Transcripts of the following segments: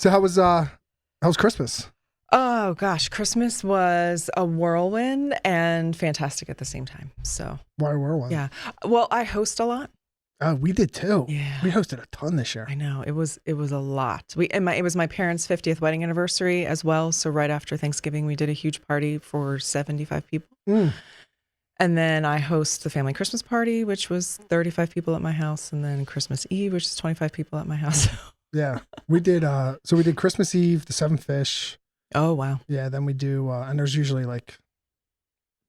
So how was Christmas? Oh gosh, Christmas was a whirlwind and fantastic at the same time. So Why whirlwind? yeah. Well, I host a lot. Oh, we did too. Yeah. We hosted a ton this year. I know it was a lot. It was my parents' 50th wedding anniversary as well. So right after Thanksgiving, we did a huge party for 75 people. And then I host the family Christmas party, which was 35 people at my house, and then Christmas Eve, which is 25 people at my house. Yeah, we did. So we did Christmas Eve, the 7 fish. Oh wow. Yeah, then we do, and there's usually like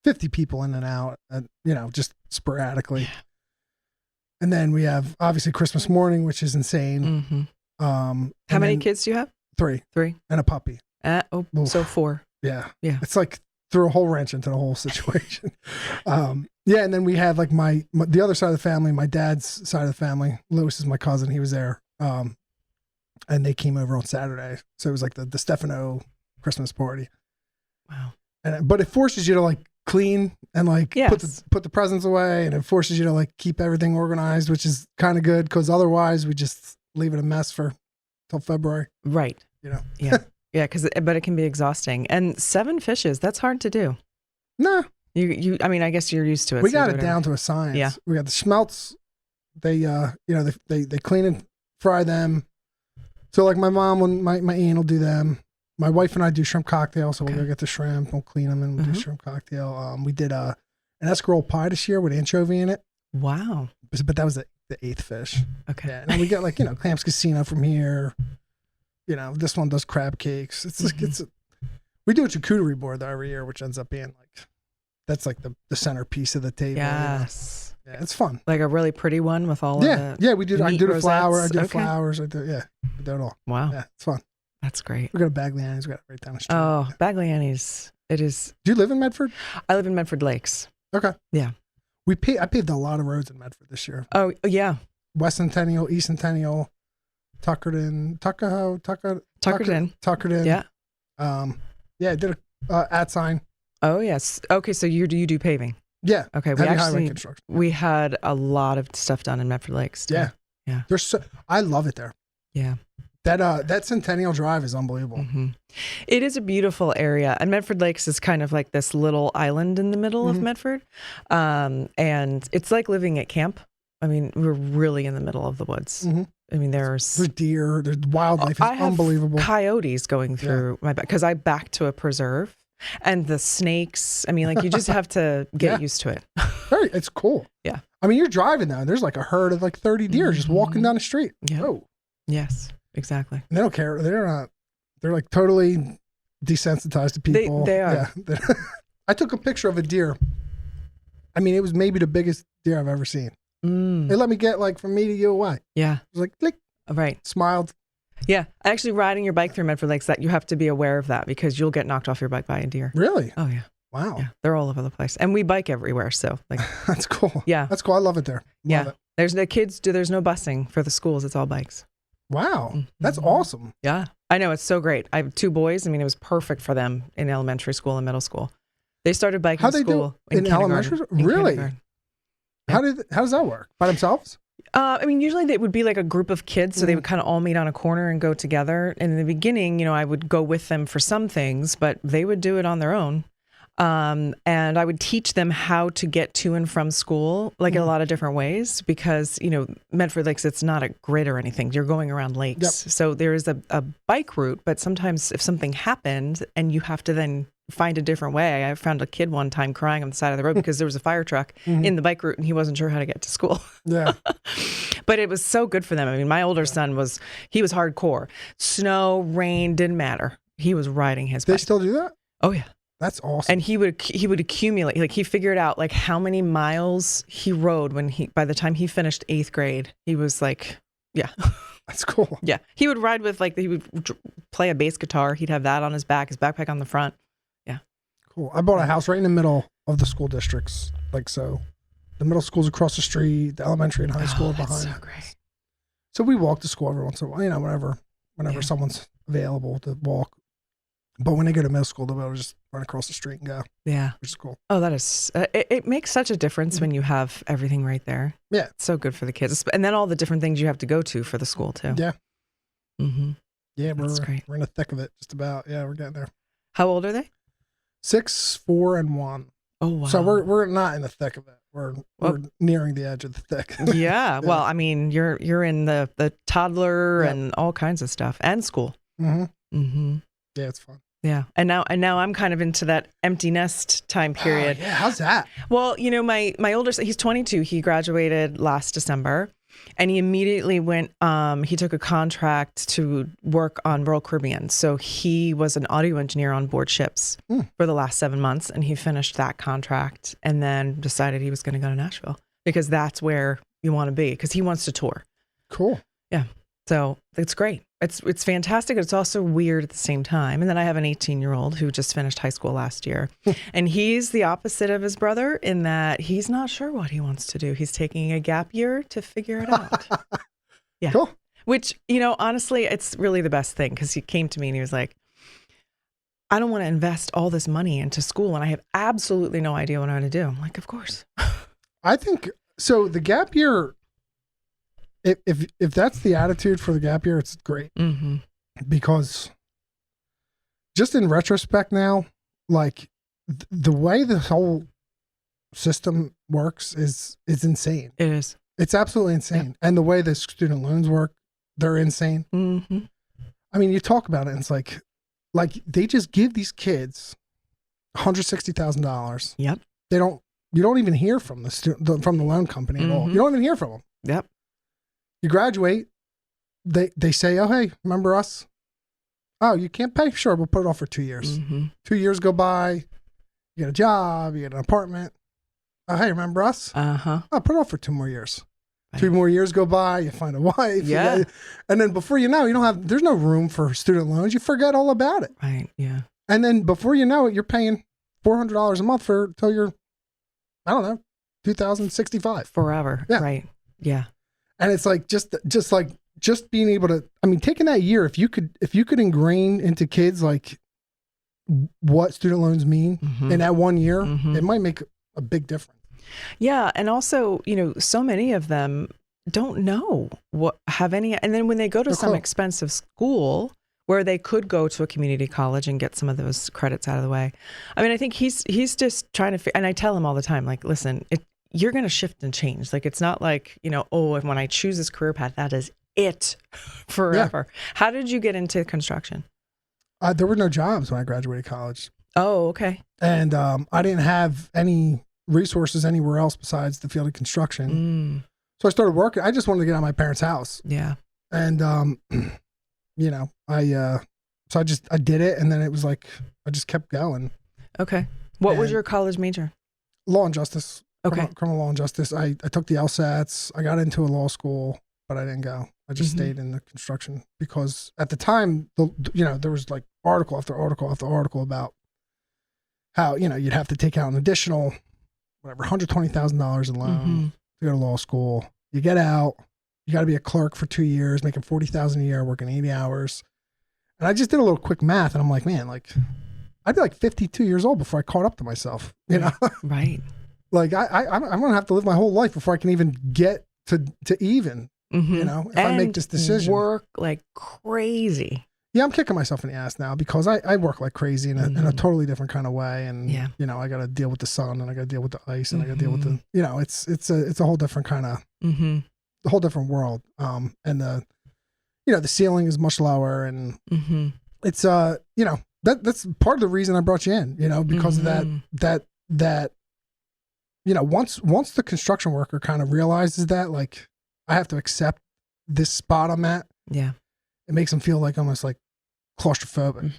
50 people in and out, and just sporadically. Yeah. And then we have obviously Christmas morning, which is insane. How many kids do you have? 3. 3 and a puppy. So 4. Yeah. Yeah. It's like threw a whole wrench into the whole situation. Yeah. And then we had like the other side of the family, my dad's side of the family. Lewis is my cousin. He was there. And they came over on Saturday. So it was like the DeStefano Christmas party. Wow. But it forces you to like clean and like Yes. put the presents away, and it forces you to like keep everything organized, which is kind of good because otherwise we just leave it a mess till February. Right. Yeah. Yeah. But it can be exhausting. And 7 fishes, that's hard to do. Nah. I mean, I guess you're used to it. We so got it whatever. down to a science. Yeah. We got the schmelts. They, they clean and fry them. So like my mom, my aunt will do them. My wife and I do shrimp cocktail. So we'll go get the shrimp, we'll clean them and we'll do shrimp cocktail. We did an escarole pie this year with anchovy in it. Wow. But that was the 8th fish. Okay. Yeah. And then we got like, Clams Casino from here. This one does crab cakes. It's like, we do a charcuterie board though every year, which ends up being like, that's like the centerpiece of the table. Yes. Yeah, it's fun. Like a really pretty one with all of the Yeah, we do. I do the flower. I do the Okay. flowers. We do it all. Wow. Yeah, it's fun. That's great. We go to Bagliani's. We got it right down the street. Oh, Bagliani's. It is. Do you live in Medford? I live in Medford Lakes. Okay. Yeah. I paved a lot of roads in Medford this year. Oh, yeah. West Centennial, East Centennial, Tuckerton. Yeah. Yeah, I did a at sign. Oh, yes. Okay, so you do paving. Yeah. Okay. Heavy highway construction. We had a lot of stuff done in Medford Lakes. Too. Yeah. Yeah. I love it there. Yeah. That Centennial Drive is unbelievable. Mm-hmm. It is a beautiful area, and Medford Lakes is kind of like this little island in the middle of Medford, and it's like living at camp. I mean, we're really in the middle of the woods. I mean, there's deer, there's wildlife. It's unbelievable. Coyotes going through my back because I back to a preserve, and the snakes. I mean, like you just have to get used to it. It's cool. Yeah. I mean, you're driving now. There's like a herd of like 30 deer just walking down the street. Yeah. Oh. Yes. Exactly. And they don't care. They're like totally desensitized to people. They are. Yeah. I took a picture of a deer. I mean, it was maybe the biggest deer I've ever seen. They let me get like from me to you away. Yeah. It was like, click. Right. Smiled. Yeah. Actually, riding your bike through Medford Lakes, that you have to be aware of that because you'll get knocked off your bike by a deer. Really? Oh, yeah. Wow. Yeah. They're all over the place. And we bike everywhere. So like, that's cool. Yeah. That's cool. I love it there. Love it. There's no busing for the schools. It's all bikes. Wow. That's awesome. Yeah. I know. It's so great. I have 2 boys. I mean, it was perfect for them in elementary school and middle school. They started biking How they school do in elementary school? Really? Kindergarten. How does that work? By themselves? I mean, usually they would be like a group of kids, so they would kind of all meet on a corner and go together. And in the beginning, I would go with them for some things, but they would do it on their own. And I would teach them how to get to and from school, like in a lot of different ways, because, Medford Lakes, it's not a grid or anything. You're going around lakes. Yep. So there is a bike route, but sometimes if something happened and you have to then find a different way. I found a kid one time crying on the side of the road because there was a fire truck in the bike route and he wasn't sure how to get to school. Yeah. But it was so good for them. I mean, my older son was hardcore. Snow, rain, didn't matter. He was riding his bike. They still do that? Oh, yeah. That's awesome. And he would accumulate, like he figured out like how many miles he rode by the time he finished 8th grade. He was like, yeah. That's cool. Yeah. He would ride with he would play a bass guitar. He'd have that on his back, his backpack on the front. Yeah. Cool. I bought a house right in the middle of the school districts. Like, so the middle school's across the street, the elementary and high school are behind. So great. So we walk to school every once in a while, whenever someone's available to walk. But when they go to middle school, they'll be able to just run across the street and go. Yeah. Which is cool. Oh, that is, it makes such a difference when you have everything right there. Yeah. It's so good for the kids. And then all the different things you have to go to for the school too. Yeah. Mm-hmm. Yeah, That's great. we're in the thick of it, just about. Yeah, we're getting there. How old are they? 6, 4, and 1. Oh, wow. So we're not in the thick of it. We're nearing the edge of the thick. Yeah. Well, I mean, you're in the toddler and all kinds of stuff and school. Mm-hmm. Mm-hmm. Yeah, it's fun. Yeah. And now I'm kind of into that empty nest time period. Oh, yeah. How's that? Well, my older son, he's 22. He graduated last December, and he immediately went, he took a contract to work on Royal Caribbean. So he was an audio engineer on board ships for the last 7 months, and he finished that contract and then decided he was going to go to Nashville because that's where you want to be, because he wants to tour. Cool. Yeah. So it's great. It's fantastic. It's also weird at the same time. And then I have an 18-year-old who just finished high school last year. And he's the opposite of his brother in that he's not sure what he wants to do. He's taking a gap year to figure it out. Yeah. Cool. Which, honestly, it's really the best thing, because he came to me and he was like, I don't want to invest all this money into school and I have absolutely no idea what I'm going to do. I'm like, of course. I think so. The gap year, if that's the attitude for the gap year, it's great. Mm-hmm. Because just in retrospect now, like the way the whole system works is insane. It is. It's absolutely insane. Yeah. And the way the student loans work, they're insane. Mm-hmm. I mean, you talk about it and it's like they just give these kids $160,000. Yep. You don't even hear from the loan company at all. You don't even hear from them. Yep. You graduate, they say, oh, hey, remember us? Oh, you can't pay? Sure, we'll put it off for 2 years. Mm-hmm. 2 years go by, you get a job, you get an apartment. Oh, hey, remember us? Uh-huh. Oh, put it off for 2 more years. Right. 2 more years go by, you find a wife. Yeah. And then before you know, there's no room for student loans. You forget all about it. Right, yeah. And then before you know it, you're paying $400 a month till you're, I don't know, 2065. Forever. Yeah. Right. Yeah. And it's like just being able to, I mean, taking that year, if you could ingrain into kids like what student loans mean in that 1 year, it might make a big difference. Yeah. And also, so many of them don't know and then when they go to some expensive school where they could go to a community college and get some of those credits out of the way. I mean, I think he's just trying to, and I tell him all the time, like, listen, you're going to shift and change. Like, it's not like, and when I choose this career path, that is it forever. Yeah. How did you get into construction? There were no jobs when I graduated college. Oh, okay. And I didn't have any resources anywhere else besides the field of construction. So I started working. I just wanted to get out of my parents' house. Yeah. And, so I did it. And then it was like, I just kept going. Okay. What was your college major? Law and justice. Okay. Criminal law and justice. I took the LSATs. I got into a law school, but I didn't go. I just stayed in the construction because at the time, there was like article after article after article about how, you'd have to take out an additional, $120,000 in loan to go to law school. You get out, you got to be a clerk for 2 years, making $40,000 a year, working 80 hours. And I just did a little quick math and I'm like, man, I'd be like 52 years old before I caught up to myself, Right. Like I'm going to have to live my whole life before I can even get to even, if I make this decision. Work like crazy. Yeah, I'm kicking myself in the ass now because I work like crazy in a totally different kind of way. And, I got to deal with the sun and I got to deal with the ice and I got to deal with the, it's a whole different kind of, a whole different world. And the ceiling is much lower and it's, that's part of the reason I brought you in, because of that, once the construction worker kind of realizes that, like, I have to accept this spot I'm at. Yeah. It makes them feel like almost like claustrophobic,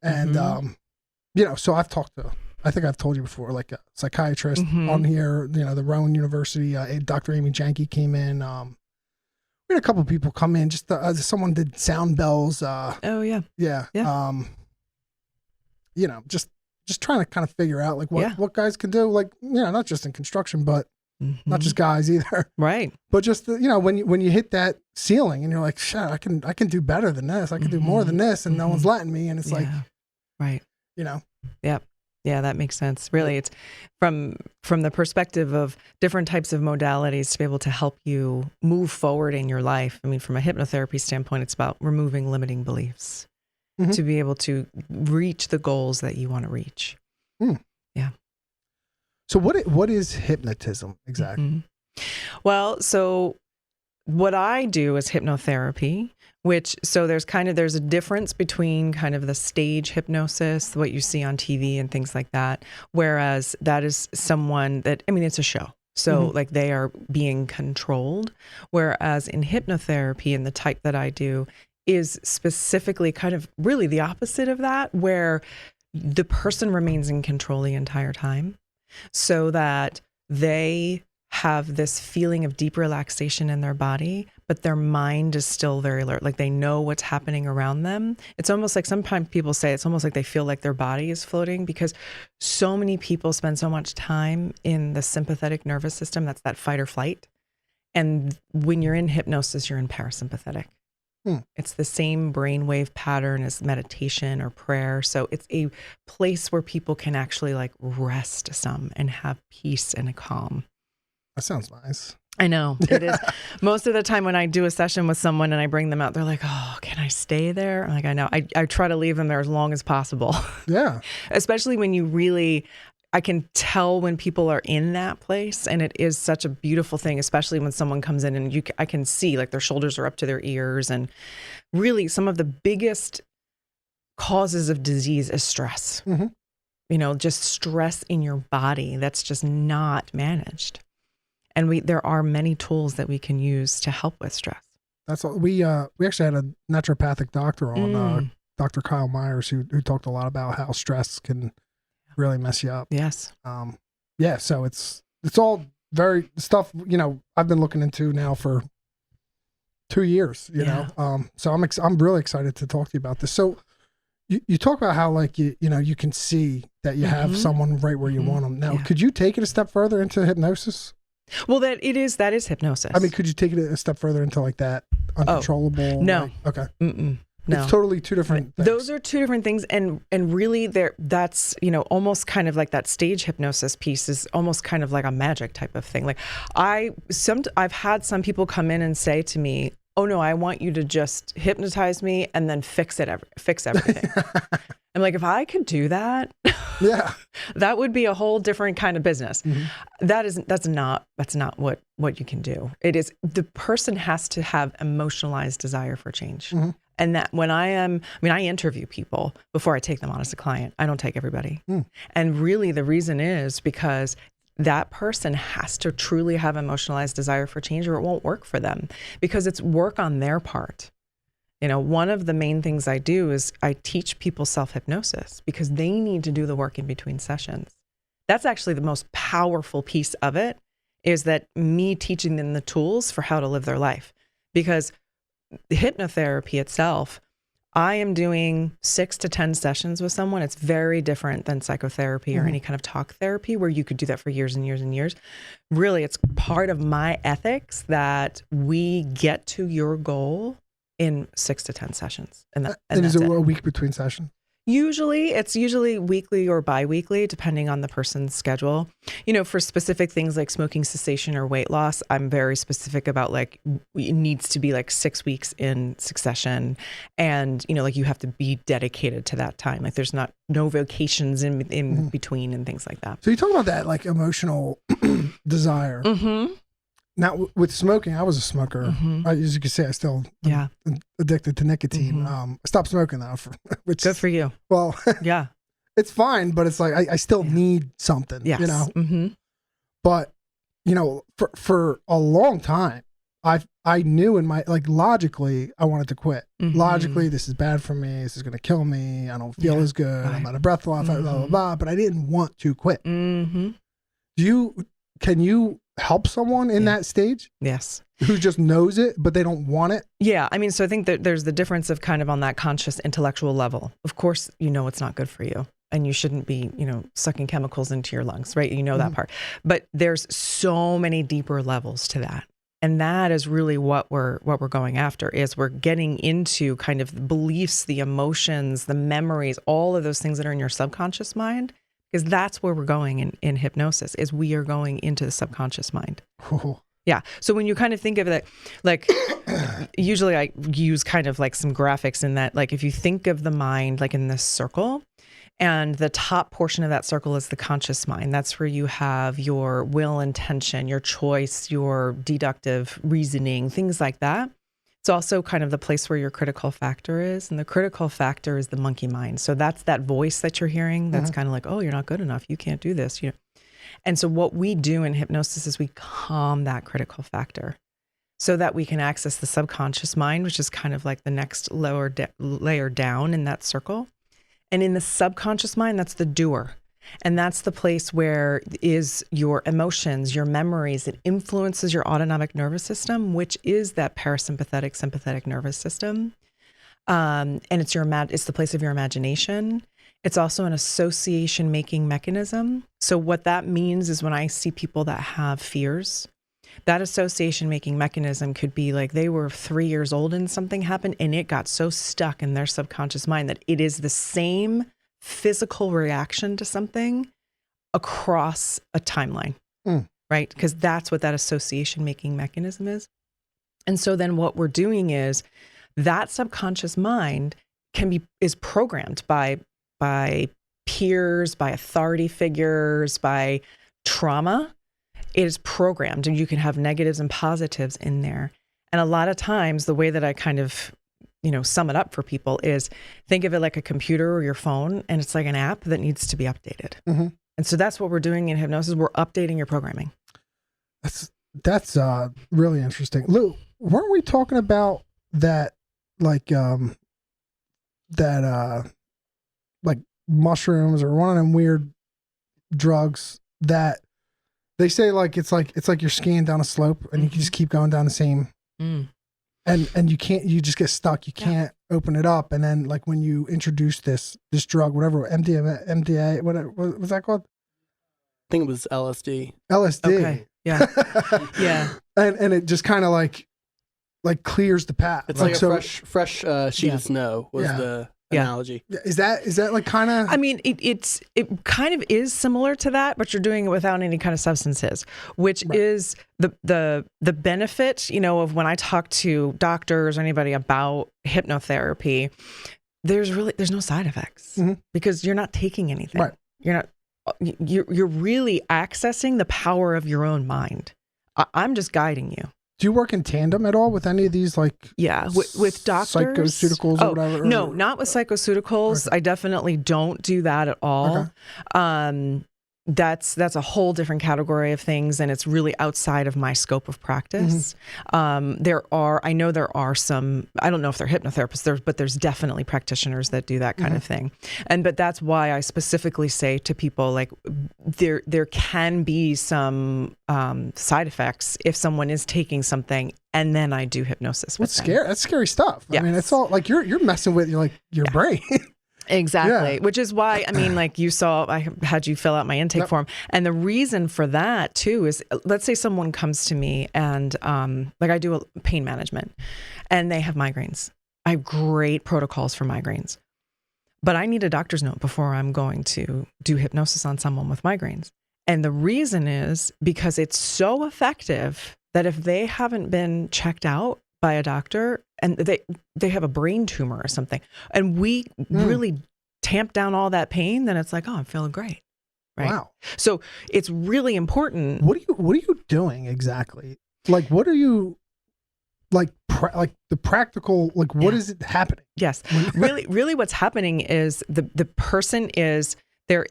and, so I think I've told you before, like a psychiatrist on here, the Rowan University, Dr. Amy Janke came in. We had a couple of people come in, just someone did sound bells. Just trying to kind of figure out like what guys can do, like, not just in construction, but not just guys either. Right. But just, when you hit that ceiling and you're like, shit, I can do better than this. I can do more than this. And no one's letting me. And it's like, right. Yep. Yeah, that makes sense. Really, it's from the perspective of different types of modalities to be able to help you move forward in your life. I mean, from a hypnotherapy standpoint, it's about removing limiting beliefs to be able to reach the goals that you want to reach. Yeah. So what is hypnotism exactly? Well, so what I do is hypnotherapy, there's a difference between kind of the stage hypnosis, what you see on TV and things like that. Whereas that is someone that, I mean, it's a show. So like they are being controlled. Whereas in hypnotherapy and the type that I do is specifically kind of really the opposite of that, where the person remains in control the entire time so that they have this feeling of deep relaxation in their body, but their mind is still very alert. Like they know what's happening around them. It's almost like sometimes people say it's almost like they feel like their body is floating because so many people spend so much time in the sympathetic nervous system. That's that fight or flight. And when you're in hypnosis, you're in parasympathetic. It's the same brainwave pattern as meditation or prayer. So it's a place where people can actually like rest some and have peace and a calm. That sounds nice. I know it is. Most of the time when I do a session with someone and I bring them out, they're like, oh, can I stay there? I'm like, I know. I try to leave them there as long as possible. Yeah. Especially when I can tell when people are in that place, and it is such a beautiful thing, especially when someone comes in and I can see like their shoulders are up to their ears. And really some of the biggest causes of disease is stress, just stress in your body that's just not managed. And there are many tools that we can use to help with stress. That's all. We actually had a naturopathic doctor on, Dr. Kyle Myers, who talked a lot about how stress can really mess you up. Yes. Yeah. So it's all very stuff, I've been looking into now for 2 years, you know? So I'm really excited to talk to you about this. So you talk about how like, you can see that you have someone right where you want them. Now, could you take it a step further into hypnosis? Well, that is hypnosis. I mean, could you take it a step further into like that uncontrollable? No. Okay. No. It's totally two different things. Those are two different things. And really that's, almost kind of like that stage hypnosis piece is almost kind of like a magic type of thing. Like I've had some people come in and say to me, oh no, I want you to just hypnotize me and then fix everything. I'm like, if I could do that, that would be a whole different kind of business. That's not what you can do. It is, the person has to have emotionalized desire for change. And that I interview people before I take them on as a client. I don't take everybody. And really the reason is because that person has to truly have emotionalized desire for change or it won't work for them because it's work on their part. One of the main things I do is I teach people self-hypnosis because they need to do the work in between sessions. That's actually the most powerful piece of it, is that me teaching them the tools for how to live their life. Because the hypnotherapy itself, I am doing 6 to 10 sessions with someone. It's very different than psychotherapy or any kind of talk therapy where you could do that for years and years and years. Really, it's part of my ethics that we get to your goal in 6 to 10 sessions. And is it a week between sessions? It's usually weekly or bi-weekly, depending on the person's schedule. For specific things like smoking cessation or weight loss, I'm very specific about like, it needs to be like 6 weeks in succession. And, like you have to be dedicated to that time. Like there's no vacations in between and things like that. So you talk about that like emotional desire. Now with smoking, I was a smoker. As you can see, I still am addicted to nicotine. I stopped smoking though, which good for you. Well, it's fine, but it's like I still need something. Yes. But for a long time, I knew in my logically I wanted to quit. Logically, this is bad for me. This is going to kill me. I don't feel as good. I'm out of breath. Blah blah blah blah. But I didn't want to quit. Can you help someone in that stage? Yes. Who just knows it, but they don't want it? Yeah. I mean, so I think that there's the difference of kind of on that conscious intellectual level. Of course, it's not good for you and you shouldn't be, sucking chemicals into your lungs, right? That part. But there's so many deeper levels to that. And that is really what we're going after, is we're getting into kind of the beliefs, the emotions, the memories, all of those things that are in your subconscious mind. because that's where we're going in hypnosis, is we are going into the subconscious mind. Ooh. Yeah. So when you kind of think of it, like usually I use kind of like some graphics in that, like if you think of the mind like in this circle, and the top portion of that circle is the conscious mind. That's where you have your will, intention, your choice, your deductive reasoning, things like that. It's also kind of the place where your critical factor is. And the critical factor is the monkey mind. So that's that voice that you're hearing that's kind of like, oh, you're not good enough. You can't do this. And so what we do in hypnosis is we calm that critical factor so that we can access the subconscious mind, which is kind of like the next layer down in that circle. And in the subconscious mind, that's the doer. And that's the place where is your emotions, your memories. It influences your autonomic nervous system, which is that parasympathetic, sympathetic nervous system. And it's the place of your imagination. It's also an association making mechanism. So what that means is when I see people that have fears, that association making mechanism could be like they were 3 years old and something happened and it got so stuck in their subconscious mind that it is the same physical reaction to something across a timeline, right? Because that's what that association making mechanism is. And so then what we're doing is that subconscious mind is programmed by peers, by authority figures, by trauma. It is programmed, and you can have negatives and positives in there. And a lot of times the way that I kind of, sum it up for people is think of it like a computer or your phone, and it's like an app that needs to be updated. Mm-hmm. And so that's what we're doing in hypnosis. We're updating your programming. That's really interesting. Lou, weren't we talking about that, like mushrooms or one of them weird drugs that they say it's like you're skiing down a slope and you can just keep going down the same and you just get stuck. You can't open it up. And then like when you introduce this drug, whatever, MDA, whatever, what was that called? I think it was LSD. Okay. Yeah. Yeah. And it just kind of like clears the path. It's like a fresh sheet of snow was the analogy. Is that like kind of? I mean, it kind of is similar to that, but you're doing it without any kind of substances, which is the benefit, of when I talk to doctors or anybody about hypnotherapy, there's no side effects because you're not taking anything. Right. You're really accessing the power of your own mind. I'm just guiding you. Do you work in tandem at all with any of these, with doctors? Psychoceuticals or whatever? No, not with psychoceuticals. Okay. I definitely don't do that at all. Okay. That's a whole different category of things, and it's really outside of my scope of practice. I know there are some, I don't know if they're hypnotherapists, but there's definitely practitioners that do that kind of thing. But that's why I specifically say to people, like, there can be some side effects if someone is taking something, and then I do hypnosis with them. Scary. That's scary stuff. Yes. I mean, it's all like you're messing with your brain. Exactly. Yeah. Which is why, I mean, like you saw, I had you fill out my intake form. And the reason for that too is, let's say someone comes to me and I do a pain management and they have migraines. I have great protocols for migraines, but I need a doctor's note before I'm going to do hypnosis on someone with migraines. And the reason is because it's so effective that if they haven't been checked out by a doctor and they have a brain tumor or something, and we really tamp down all that pain, then it's like, oh, I'm feeling great. Right. Wow. So it's really important. What are you doing exactly? Like, what are you like the practical, like, what is it happening? Yes. really what's happening is the person they're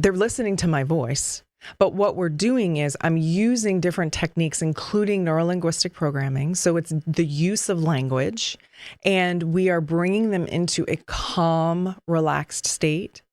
listening to my voice. But what we're doing is I'm using different techniques, including neurolinguistic programming. So it's the use of language, and we are bringing them into a calm, relaxed state.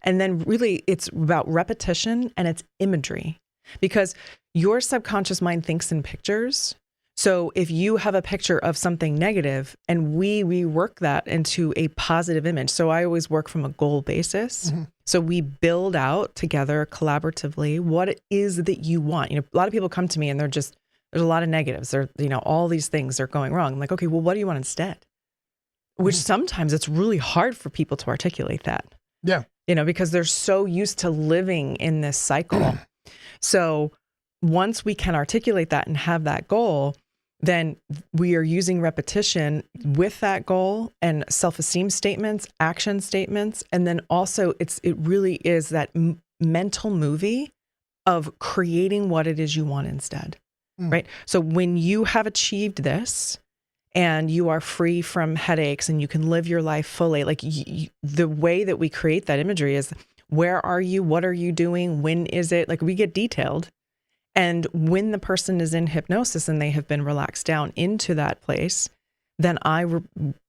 And then really it's about repetition and it's imagery, because your subconscious mind thinks in pictures. So if you have a picture of something negative and we rework that into a positive image. So I always work from a goal basis. So we build out together collaboratively what it is that you want. A lot of people come to me and there's a lot of negatives. All these things are going wrong. I'm like, okay, well, what do you want instead? Which sometimes it's really hard for people to articulate that. Yeah. because they're so used to living in this cycle. So once we can articulate that and have that goal, then we are using repetition with that goal and self-esteem statements, action statements. And then also it really is that mental movie of creating what it is you want instead, right? So when you have achieved this and you are free from headaches and you can live your life fully, like the way that we create that imagery is, where are you? What are you doing? When is it? Like, we get detailed. And when the person is in hypnosis and they have been relaxed down into that place, then I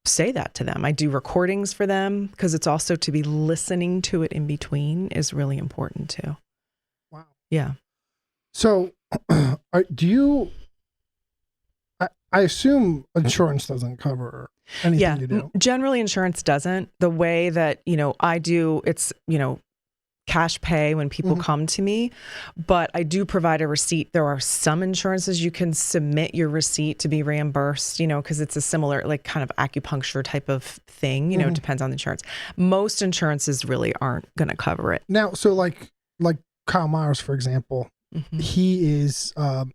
say that to them. I do recordings for them, because it's also to be listening to it in between is really important too. Wow. Yeah. So do you, I assume insurance doesn't cover anything you do. Generally insurance doesn't. The way that, I do, it's, cash pay when people come to me, but I do provide a receipt. There are some insurances you can submit your receipt to be reimbursed, because it's a similar, like, kind of acupuncture type of thing, it depends on the insurance. Most insurances really aren't going to cover it. Now, so like Kyle Myers, for example, he is, I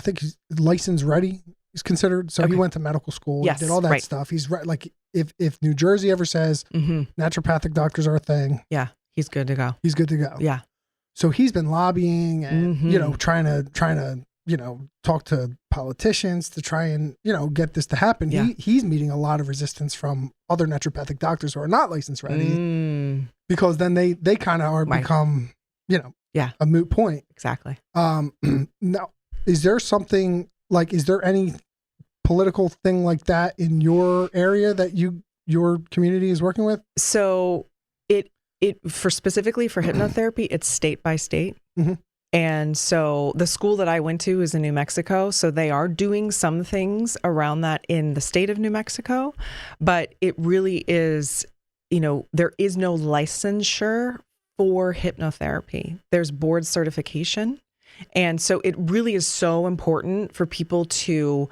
think he's license ready. He's considered. So he went to medical school. Yes, he did all that stuff. He's like, if New Jersey ever says naturopathic doctors are a thing. Yeah. He's good to go. He's good to go. Yeah. So he's been lobbying and, trying to, talk to politicians to try and, get this to happen. Yeah. He's meeting a lot of resistance from other naturopathic doctors who are not license ready because then they kind of are become, a moot point. Exactly. Now, is there something like, is there any political thing like that in your area that your community is working with? So specifically for hypnotherapy, it's state by state. And so the school that I went to is in New Mexico. So they are doing some things around that in the state of New Mexico, but it really is, there is no licensure for hypnotherapy. There's board certification. And so it really is so important for people to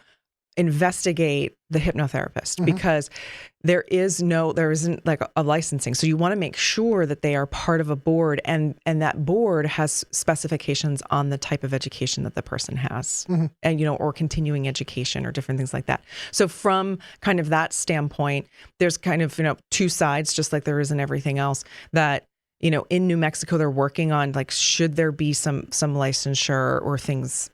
investigate the hypnotherapist because there isn't like a licensing. So you want to make sure that they are part of a board and that board has specifications on the type of education that the person has and, or continuing education or different things like that. So from kind of that standpoint, there's kind of, two sides, just like there is in everything else, that, in New Mexico, they're working on, like, should there be some licensure or things,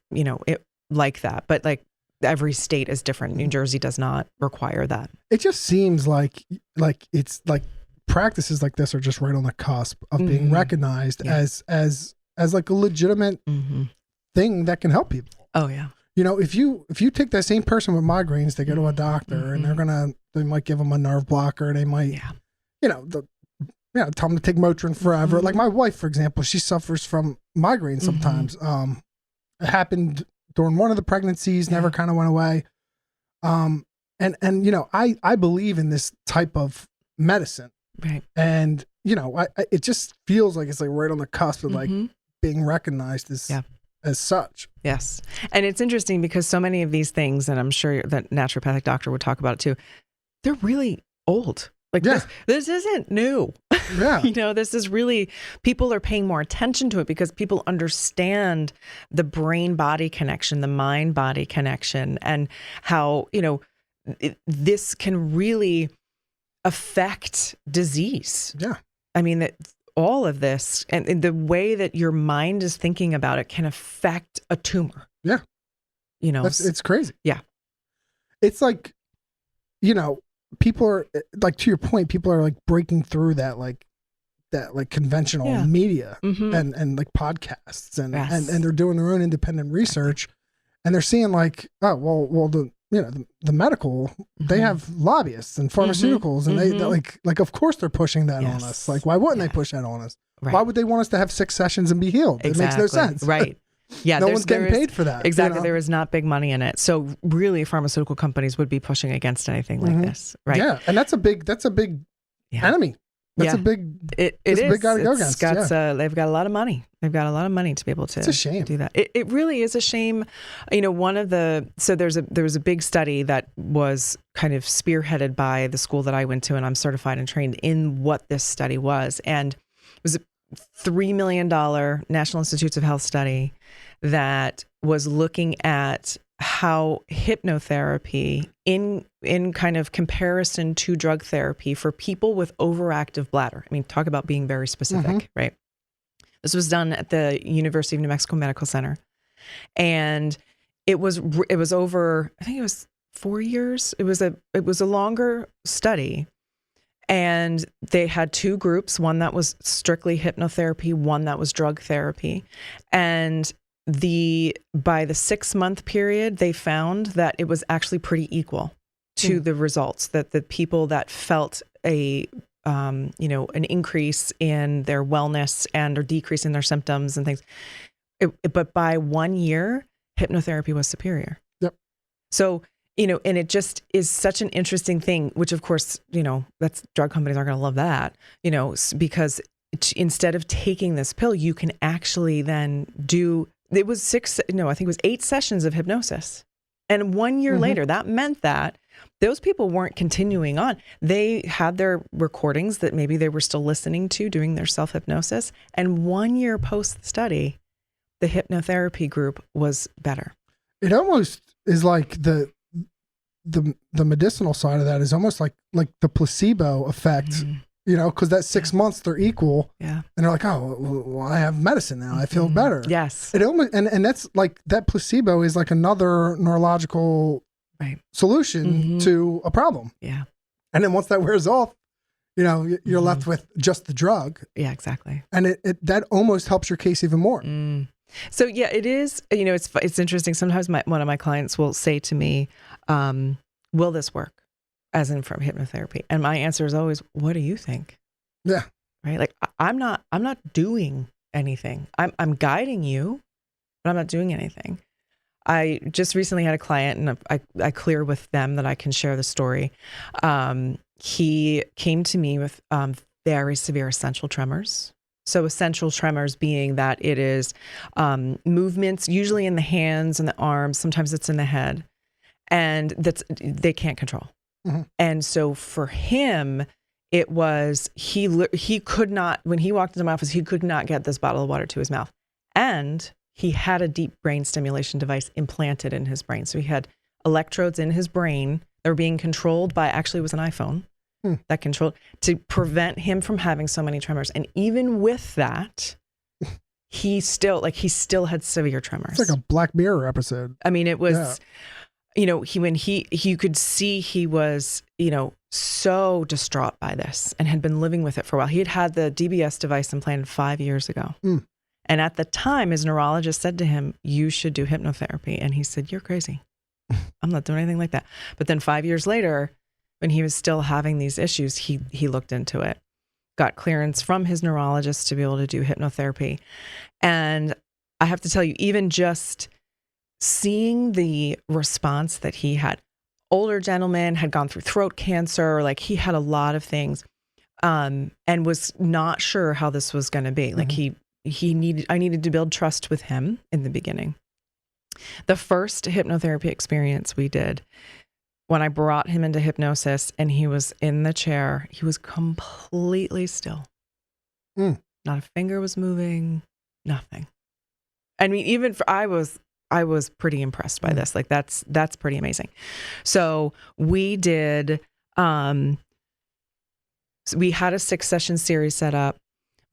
like that. But like, every state is different. New Jersey does not require that. It just seems like it's like practices like this are just right on the cusp of being recognized as like a legitimate thing that can help people. Oh yeah. If you take that same person with migraines, they go to a doctor and they might give them a nerve blocker. They might, tell them to take Motrin forever. Like my wife, for example, she suffers from migraines sometimes. It happened during one of the pregnancies, never kind of went away. And I believe in this type of medicine. Right. And, it just feels like it's like right on the cusp of like being recognized as such. Yes. And it's interesting because so many of these things, and I'm sure that naturopathic doctor would talk about it too, they're really old. Like this isn't new. Yeah. This is really, people are paying more attention to it because people understand the brain-body connection, the mind-body connection, and how, this can really affect disease. Yeah. I mean, that all of this and the way that your mind is thinking about it can affect a tumor. Yeah. It's crazy. Yeah. It's like, people are like, to your point, people are like breaking through that conventional media and like podcasts and they're doing their own independent research and they're seeing like, oh, well, the medical, they have lobbyists and pharmaceuticals and they like, of course they're pushing that on us. Like, why wouldn't they push that on us? Right. Why would they want us to have 6 sessions and be healed? Exactly. It makes no sense. Right. Yeah, no one's getting paid for that. Exactly. There is not big money in it. So really pharmaceutical companies would be pushing against anything like this. Right. Yeah. And that's a big enemy. That's a big, it is a big guy to go against. They've got a lot of money. They've got a lot of money to be able to it's a shame. do that. It really is a shame. There was a big study that was kind of spearheaded by the school that I went to, and I'm certified and trained in what this study was. And was a $3 million National Institutes of Health study that was looking at how hypnotherapy in kind of comparison to drug therapy for people with overactive bladder. I mean, talk about being very specific, right? This was done at the University of New Mexico Medical Center. And it was over, I think it was 4 years. It was a longer study. And they had two groups, one that was strictly hypnotherapy, one that was drug therapy. And by the 6-month period, they found that it was actually pretty equal to the results, that the people that felt an increase in their wellness and or decrease in their symptoms and things. But by 1 year, hypnotherapy was superior. Yep. So, and it just is such an interesting thing, which of course, that's drug companies aren't going to love that, because instead of taking this pill, you can actually then it was 8 sessions of hypnosis. And 1 year later, that meant that those people weren't continuing on. They had their recordings that maybe they were still listening to doing their self-hypnosis. And 1 year post-study, the hypnotherapy group was better. It almost is like the medicinal side of that is almost like the placebo effect, because that 6 months they're equal. Yeah. And they're like, oh, well, I have medicine now. I feel better. Yes. It almost, and that's like that placebo is like another neurological solution to a problem. Yeah. And then once that wears off, you're left with just the drug. Yeah, exactly. And it that almost helps your case even more. So yeah, it is, it's interesting. Sometimes one of my clients will say to me, will this work? As in from hypnotherapy. And my answer is always, what do you think? Yeah. Right. Like I'm not doing anything. I'm guiding you, but I'm not doing anything. I just recently had a client, and I clear with them that I can share the story. He came to me with very severe essential tremors. So essential tremors being that it is movements, usually in the hands and the arms. Sometimes it's in the head, and they can't control. And so for him, it was he could not, when he walked into my office, he could not get this bottle of water to his mouth, and he had a deep brain stimulation device implanted in his brain. So he had electrodes in his brain that were being controlled by, actually it was an iPhone that controlled, to prevent him from having so many tremors. And even with that, he still had severe tremors. It's like a Black Mirror episode. I mean, it was, you could see he was, so distraught by this and had been living with it for a while. He had the DBS device implanted 5 years ago. And at the time, his neurologist said to him, you should do hypnotherapy. And he said, you're crazy. I'm not doing anything like that. But then 5 years later, when he was still having these issues, he looked into it, got clearance from his neurologist to be able to do hypnotherapy. And I have to tell you, even just seeing the response that he had, older gentleman, had gone through throat cancer, like he had a lot of things, and was not sure how this was going to be. Like I needed to build trust with him in the beginning. The first hypnotherapy experience we did, when I brought him into hypnosis and he was in the chair, he was completely still. Not a finger was moving, nothing. I mean, I was pretty impressed by this. Like that's pretty amazing. So we did, we had a 6-session series set up.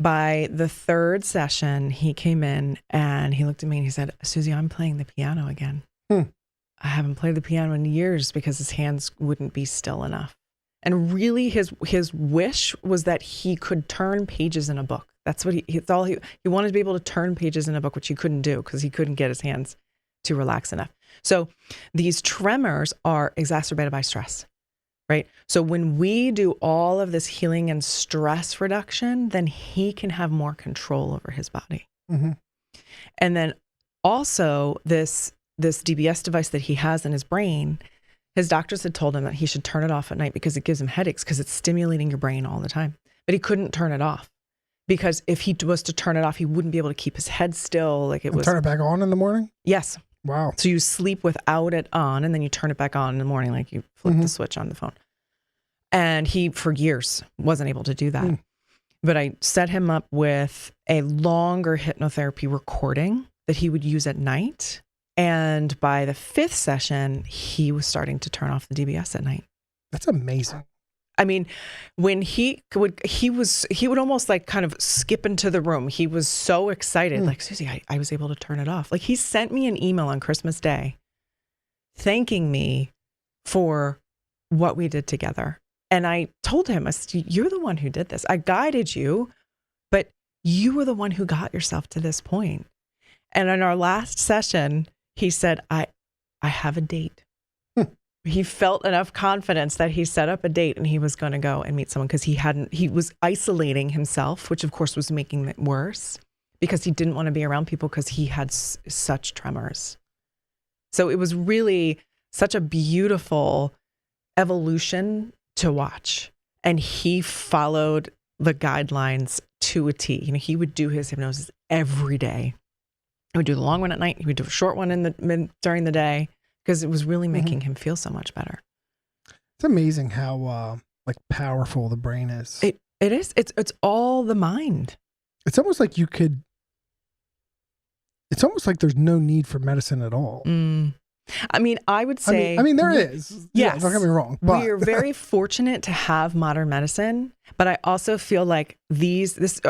By the 3rd session, he came in and he looked at me and he said, Suzy, I'm playing the piano again. I haven't played the piano in years because his hands wouldn't be still enough. And really his wish was that he could turn pages in a book. That's what he wanted to be able to turn pages in a book, which he couldn't do because he couldn't get his hands to relax enough. So these tremors are exacerbated by stress. Right. So when we do all of this healing and stress reduction, then he can have more control over his body. And then also this DBS device that he has in his brain, his doctors had told him that he should turn it off at night because it gives him headaches because it's stimulating your brain all the time. But he couldn't turn it off because if he was to turn it off, he wouldn't be able to keep his head still. Like turn it back on in the morning? Yes. Wow. So you sleep without it on and then you turn it back on in the morning, like you flip the switch on the phone. And he, for years, wasn't able to do that. But I set him up with a longer hypnotherapy recording that he would use at night. And by the 5th session, he was starting to turn off the DBS at night. That's amazing. I mean, when he would almost like kind of skip into the room. He was so excited. Like, Suzy, I was able to turn it off. Like, he sent me an email on Christmas Day thanking me for what we did together. And I told him, I said, you're the one who did this. I guided you, but you were the one who got yourself to this point. And in our last session, he said, I have a date. He felt enough confidence that he set up a date and he was going to go and meet someone because he was isolating himself, which of course was making it worse because he didn't want to be around people because he had such tremors. So it was really such a beautiful evolution to watch. And he followed the guidelines to a T. You know, he would do his hypnosis every day. He would do the long one at night. He would do a short one during the day because it was really making him feel so much better. It's amazing how like powerful the brain is. It is. It's all the mind. It's almost like it's almost like there's no need for medicine at all. I mean, I would say... I mean, there is. Yes. Yeah, don't get me wrong. But. We are very fortunate to have modern medicine, but I also feel like this is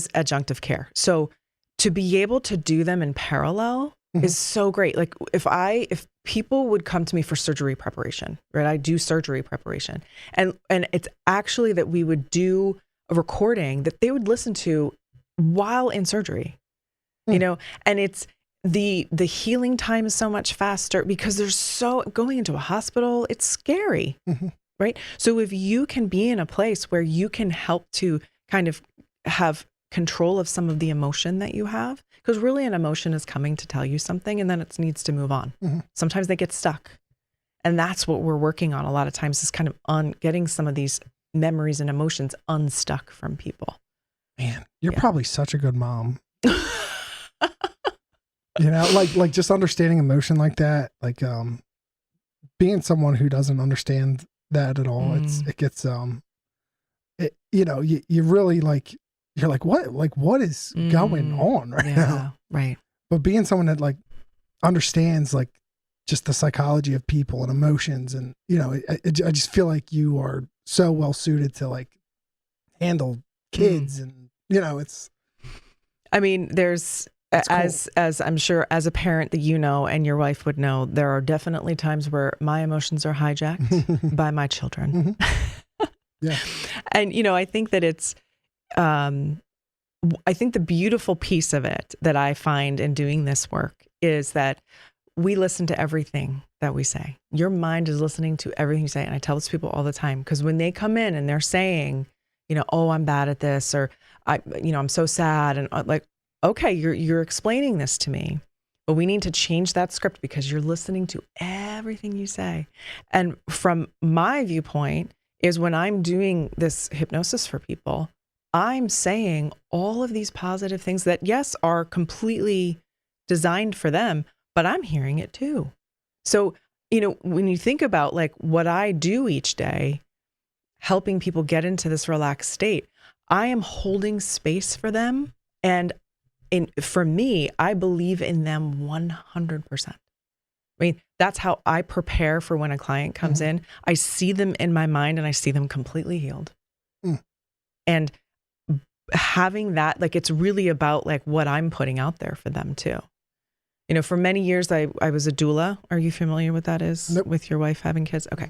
adjunctive care. So to be able to do them in parallel is so great. Like if people would come to me for surgery preparation, right? I do surgery preparation. And it's actually that we would do a recording that they would listen to while in surgery, you know, and it's, the healing time is so much faster because going into a hospital, it's scary, right? So if you can be in a place where you can help to kind of have control of some of the emotion that you have, because really an emotion is coming to tell you something and then it needs to move on. Sometimes they get stuck. And that's what we're working on a lot of times is kind of getting some of these memories and emotions unstuck from people. Man, you're probably such a good mom. You know, like just understanding emotion like that, like being someone who doesn't understand that at all, it gets you know, you really like, you're like, what is going on right now? Right. But being someone that like understands like just the psychology of people and emotions, and you know, I just feel like you are so well suited to like handle kids, and you know, it's. I mean, there's. As I'm sure as a parent that you know and your wife would know, there are definitely times where my emotions are hijacked by my children. Yeah. And, you know, I think that it's, I think the beautiful piece of it that I find in doing this work is that we listen to everything that we say. Your mind is listening to everything you say. And I tell this to people all the time, because when they come in and they're saying, you know, oh, I'm bad at this, or I'm so sad. And like, okay, you're explaining this to me, but we need to change that script because you're listening to everything you say. And from my viewpoint is when I'm doing this hypnosis for people, I'm saying all of these positive things that, yes, are completely designed for them, but I'm hearing it too. So, you know, when you think about like what I do each day, helping people get into this relaxed state, I am holding space for them. And for me, I believe in them 100%. I mean, that's how I prepare for when a client comes in. I see them in my mind and I see them completely healed. And having that, like, it's really about like what I'm putting out there for them too. You know, for many years, I was a doula. Are you familiar with that is? Nope. With your wife having kids? Okay.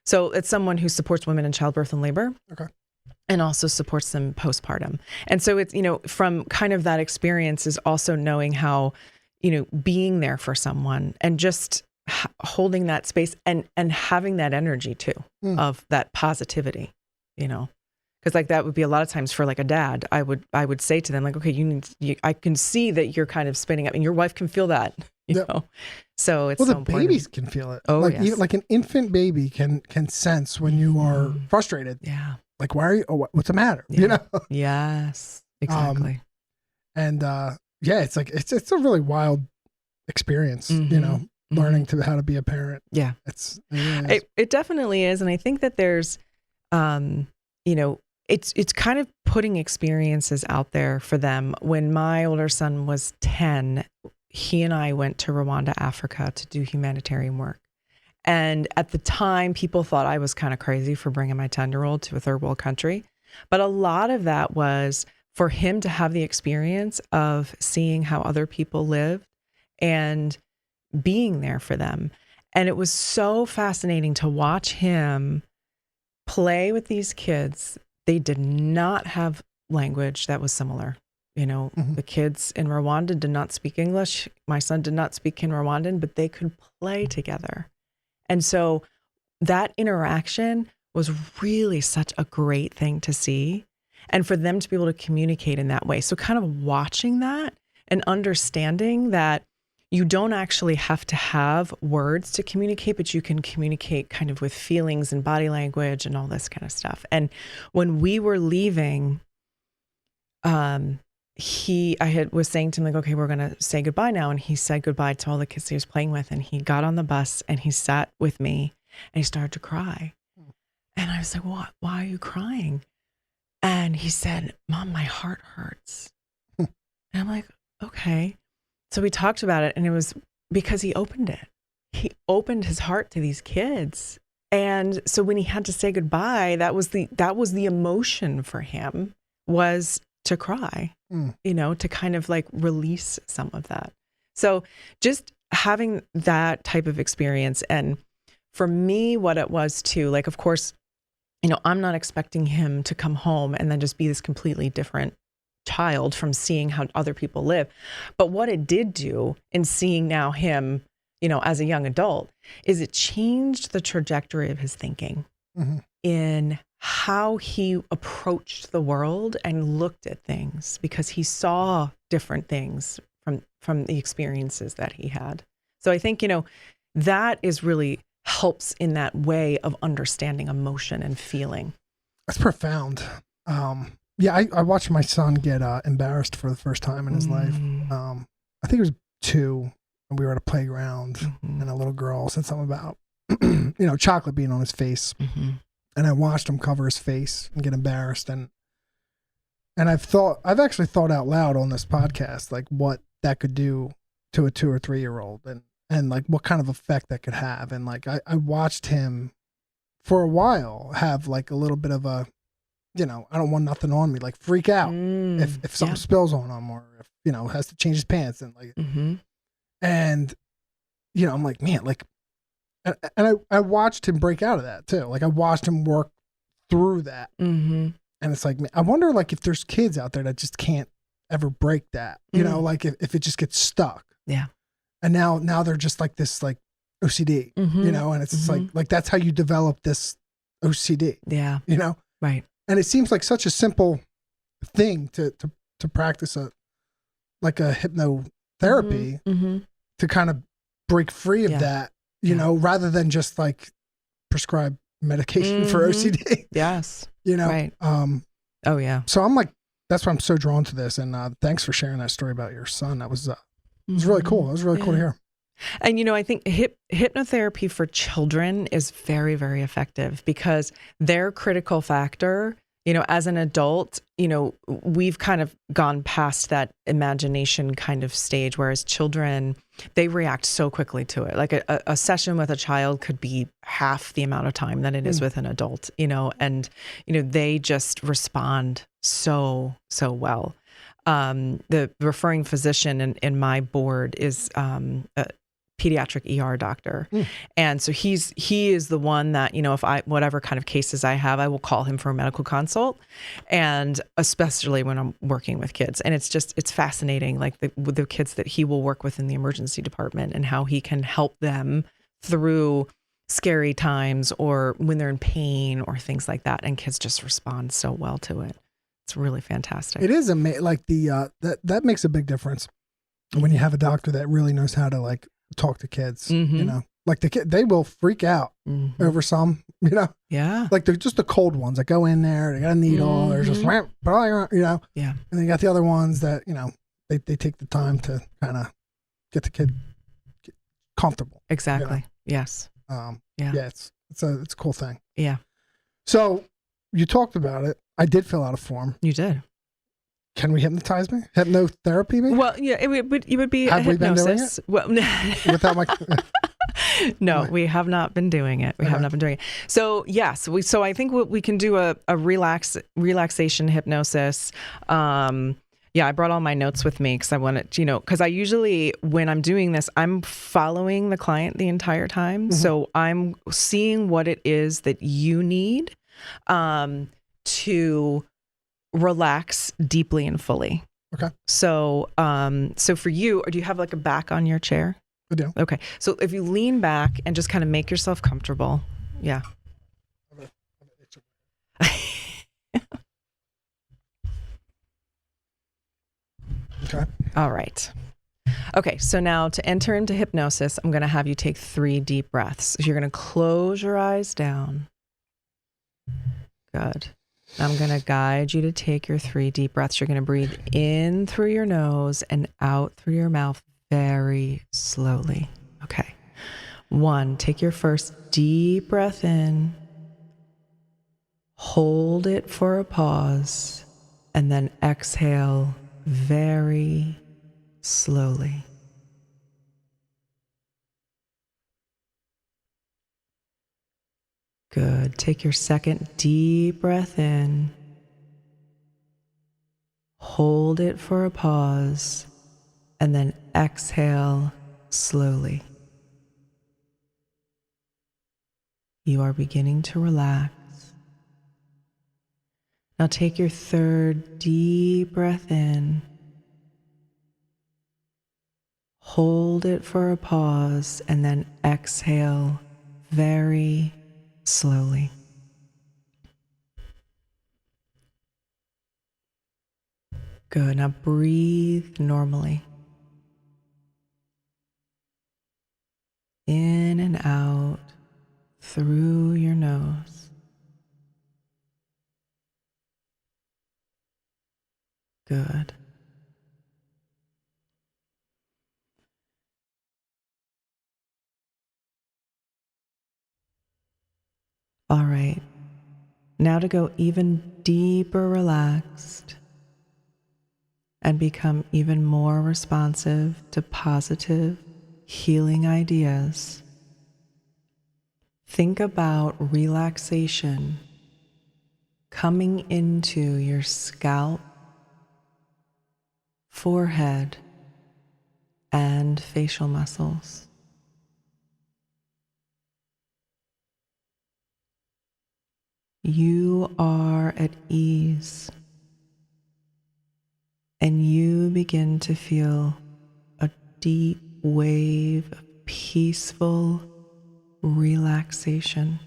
So it's someone who supports women in childbirth and labor. Okay. And also supports them postpartum. And so it's, you know, from kind of that experience is also knowing how, you know, being there for someone and just holding that space and having that energy too of that positivity, you know, because like that would be a lot of times for like a dad, I would say to them like, okay, I can see that you're kind of spinning up and your wife can feel that, you know, so it's so important. Babies can feel it. Oh, like, yes. like an infant baby can sense when you are frustrated. Yeah. Like, why are you? Oh, what's the matter? Yeah. You know? Yes, exactly. And yeah, it's like it's a really wild experience. You know, learning how to be a parent. Yeah, It definitely is, and I think that there's, you know, it's kind of putting experiences out there for them. When my older son was 10, he and I went to Rwanda, Africa to do humanitarian work. And at the time, people thought I was kind of crazy for bringing my 10-year-old to a third world country. But a lot of that was for him to have the experience of seeing how other people live and being there for them. And it was so fascinating to watch him play with these kids. They did not have language that was similar. You know, the kids in Rwanda did not speak English. My son did not speak in Rwandan, but they could play together. And so that interaction was really such a great thing to see. And for them to be able to communicate in that way. So kind of watching that and understanding that you don't actually have to have words to communicate, but you can communicate kind of with feelings and body language and all this kind of stuff. And when we were leaving, I was saying to him, like, okay, we're going to say goodbye now. And he said goodbye to all the kids he was playing with. And he got on the bus and he sat with me and he started to cry. And I was like, what? Why are you crying? And he said, Mom, my heart hurts. And I'm like, okay. So we talked about it, and it was because he opened it. He opened his heart to these kids. And so when he had to say goodbye, that was the emotion for him, was to cry, you know, to kind of like release some of that. So just having that type of experience. And for me, what it was too, like, of course, you know, I'm not expecting him to come home and then just be this completely different child from seeing how other people live. But what it did do in seeing now him, you know, as a young adult, is it changed the trajectory of his thinking in how he approached the world and looked at things, because he saw different things from the experiences that he had. So I think, you know, that is really helps in that way of understanding emotion and feeling. That's profound. Yeah, I watched my son get embarrassed for the first time in his life. I think it was 2, and we were at a playground, and a little girl said something about, you know, chocolate being on his face. And I watched him cover his face and get embarrassed. And I've actually thought out loud on this podcast, like what that could do to a 2 or 3-year-old, and like what kind of effect that could have. And like, I watched him for a while have like a little bit of a, you know, I don't want nothing on me, like freak out if something spills on him, or if, you know, has to change his pants, and like, and, you know, I'm like, man, like, and I watched him break out of that too. Like I watched him work through that. And it's like, man, I wonder like if there's kids out there that just can't ever break that, you know, like if it just gets stuck. Yeah. And now they're just like this, like OCD, you know, and it's just like that's how you develop this OCD. Yeah. You know? Right. And it seems like such a simple thing to practice a hypnotherapy to kind of break free of that, you know, rather than just like prescribe medication for OCD. Yes. You know? Right. Oh yeah. So I'm like, that's why I'm so drawn to this. And thanks for sharing that story about your son. That was it was really cool. It was really cool to hear. And, you know, I think hypnotherapy for children is very, very effective, because their critical factor, you know, as an adult, you know, we've kind of gone past that imagination kind of stage, whereas children, they react so quickly to it. Like a session with a child could be half the amount of time that it is with an adult, you know, and, you know, they just respond so well. The referring physician in my board is a pediatric ER doctor. And so he is the one that, you know, if whatever kind of cases I have, I will call him for a medical consult, and especially when I'm working with kids. And it's fascinating, like with the kids that he will work with in the emergency department, and how he can help them through scary times or when they're in pain or things like that. And kids just respond so well to it. It's really fantastic. It is amazing. Like that makes a big difference when you have a doctor that really knows how to like talk to kids, you know, like they will freak out over some, you know, like they're just the cold ones that go in there, they got a needle, they're just, you know, and then you got the other ones that, you know, they take the time to kind of get the kid comfortable. Exactly. You know? Yes. Yeah, it's a cool thing. Yeah. So you talked about it. I did fill out a form. You did. Can we hypnotize me? Hypnotherapy me? Well, yeah, it would be Have a we been doing hypnosis. it? Well, Without my no, we have not been doing it. We have not been doing it. So yes, so I think we can do a relaxation hypnosis. Yeah, I brought all my notes with me because I wanted, because I usually, when I'm doing this, I'm following the client the entire time. Mm-hmm. So I'm seeing what it is that you need to relax deeply and fully. Okay. So, so for you, or do you have like a back on your chair? I do. Okay. So if you lean back and just kind of make yourself comfortable. Yeah. Okay. All right. Okay. So now to enter into hypnosis, I'm going to have you take 3 deep breaths. So you're going to close your eyes down. Good. I'm going to guide you to take your 3 deep breaths. You're going to breathe in through your nose and out through your mouth very slowly. Okay. 1, take your first deep breath in, hold it for a pause, and then exhale very slowly. Good. Take your second deep breath in, hold it for a pause, and then exhale slowly. You are beginning to relax. Now take your third deep breath in, hold it for a pause, and then exhale very slowly. Good. Now breathe normally. In and out through your nose. Good. All right. Now to go even deeper relaxed and become even more responsive to positive, healing ideas. Think about relaxation coming into your scalp, forehead, and facial muscles. You are at ease, and you begin to feel a deep wave of peaceful relaxation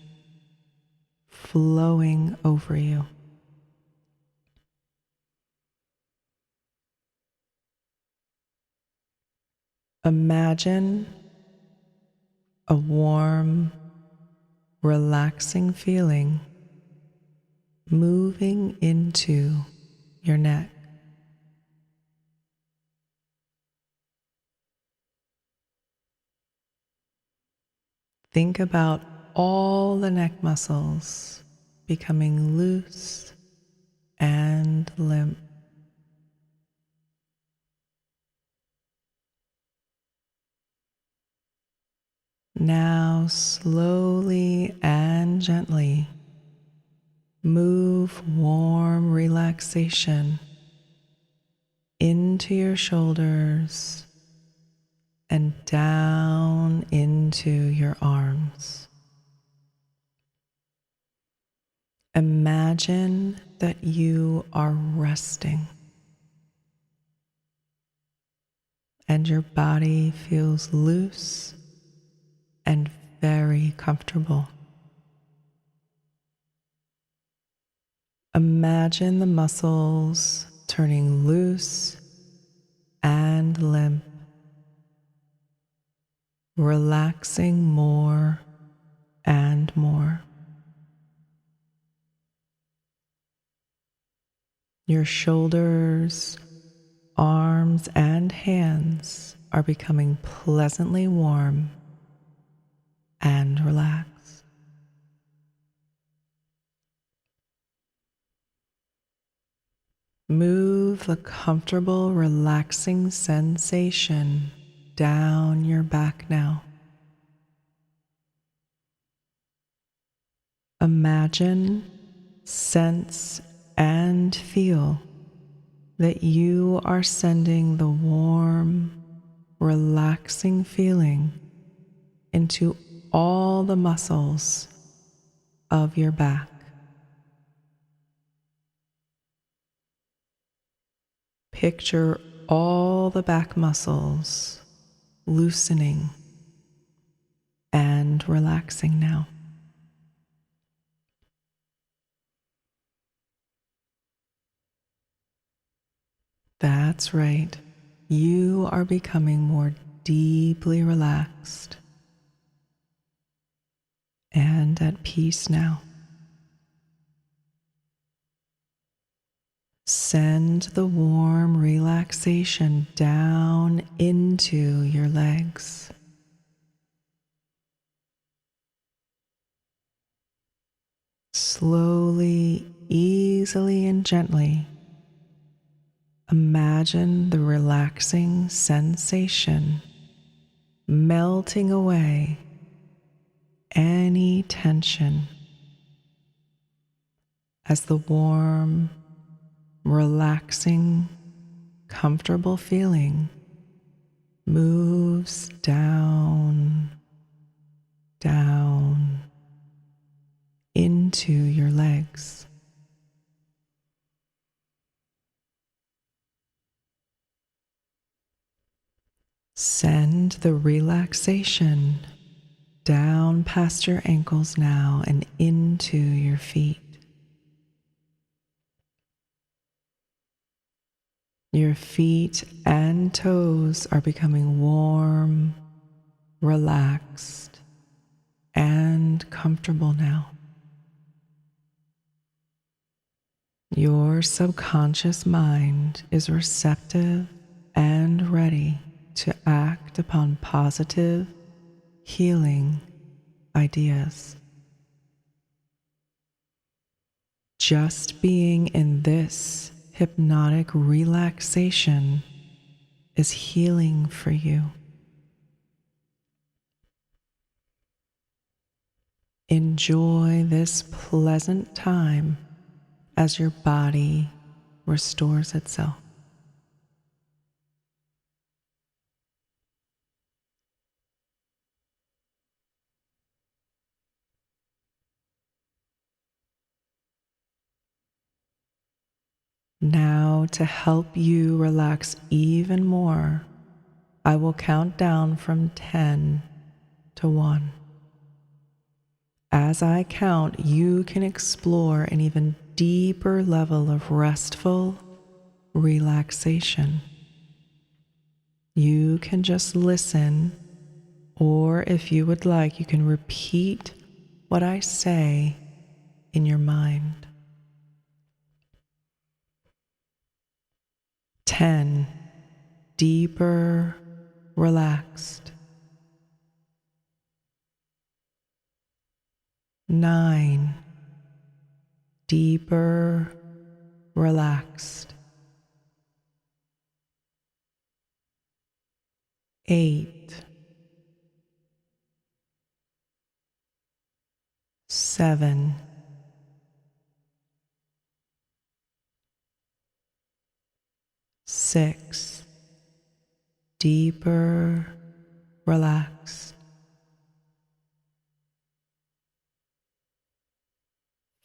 flowing over you. Imagine a warm, relaxing feeling moving into your neck. Think about all the neck muscles becoming loose and limp. Now, slowly and gently, move warm relaxation into your shoulders and down into your arms. Imagine that you are resting and your body feels loose and very comfortable. Imagine the muscles turning loose and limp, relaxing more and more. Your shoulders, arms, and hands are becoming pleasantly warm and relaxed. Move the comfortable, relaxing sensation down your back now. Imagine, sense, and feel that you are sending the warm, relaxing feeling into all the muscles of your back. Picture all the back muscles loosening and relaxing now. That's right. You are becoming more deeply relaxed and at peace now. Send the warm relaxation down into your legs. Slowly, easily, and gently, imagine the relaxing sensation melting away any tension as the warm, relaxing, comfortable feeling moves down, down into your legs. Send the relaxation down past your ankles now and into your feet. Your feet and toes are becoming warm, relaxed, and comfortable now. Your subconscious mind is receptive and ready to act upon positive, healing ideas. Just being in this hypnotic relaxation is healing for you. Enjoy this pleasant time as your body restores itself. Now, to help you relax even more, I will count down from 10 to 1. As I count, you can explore an even deeper level of restful relaxation. You can just listen, or if you would like, you can repeat what I say in your mind. 10. Deeper, relaxed. 9. Deeper, relaxed. 8. 7. 6. Deeper, relaxed.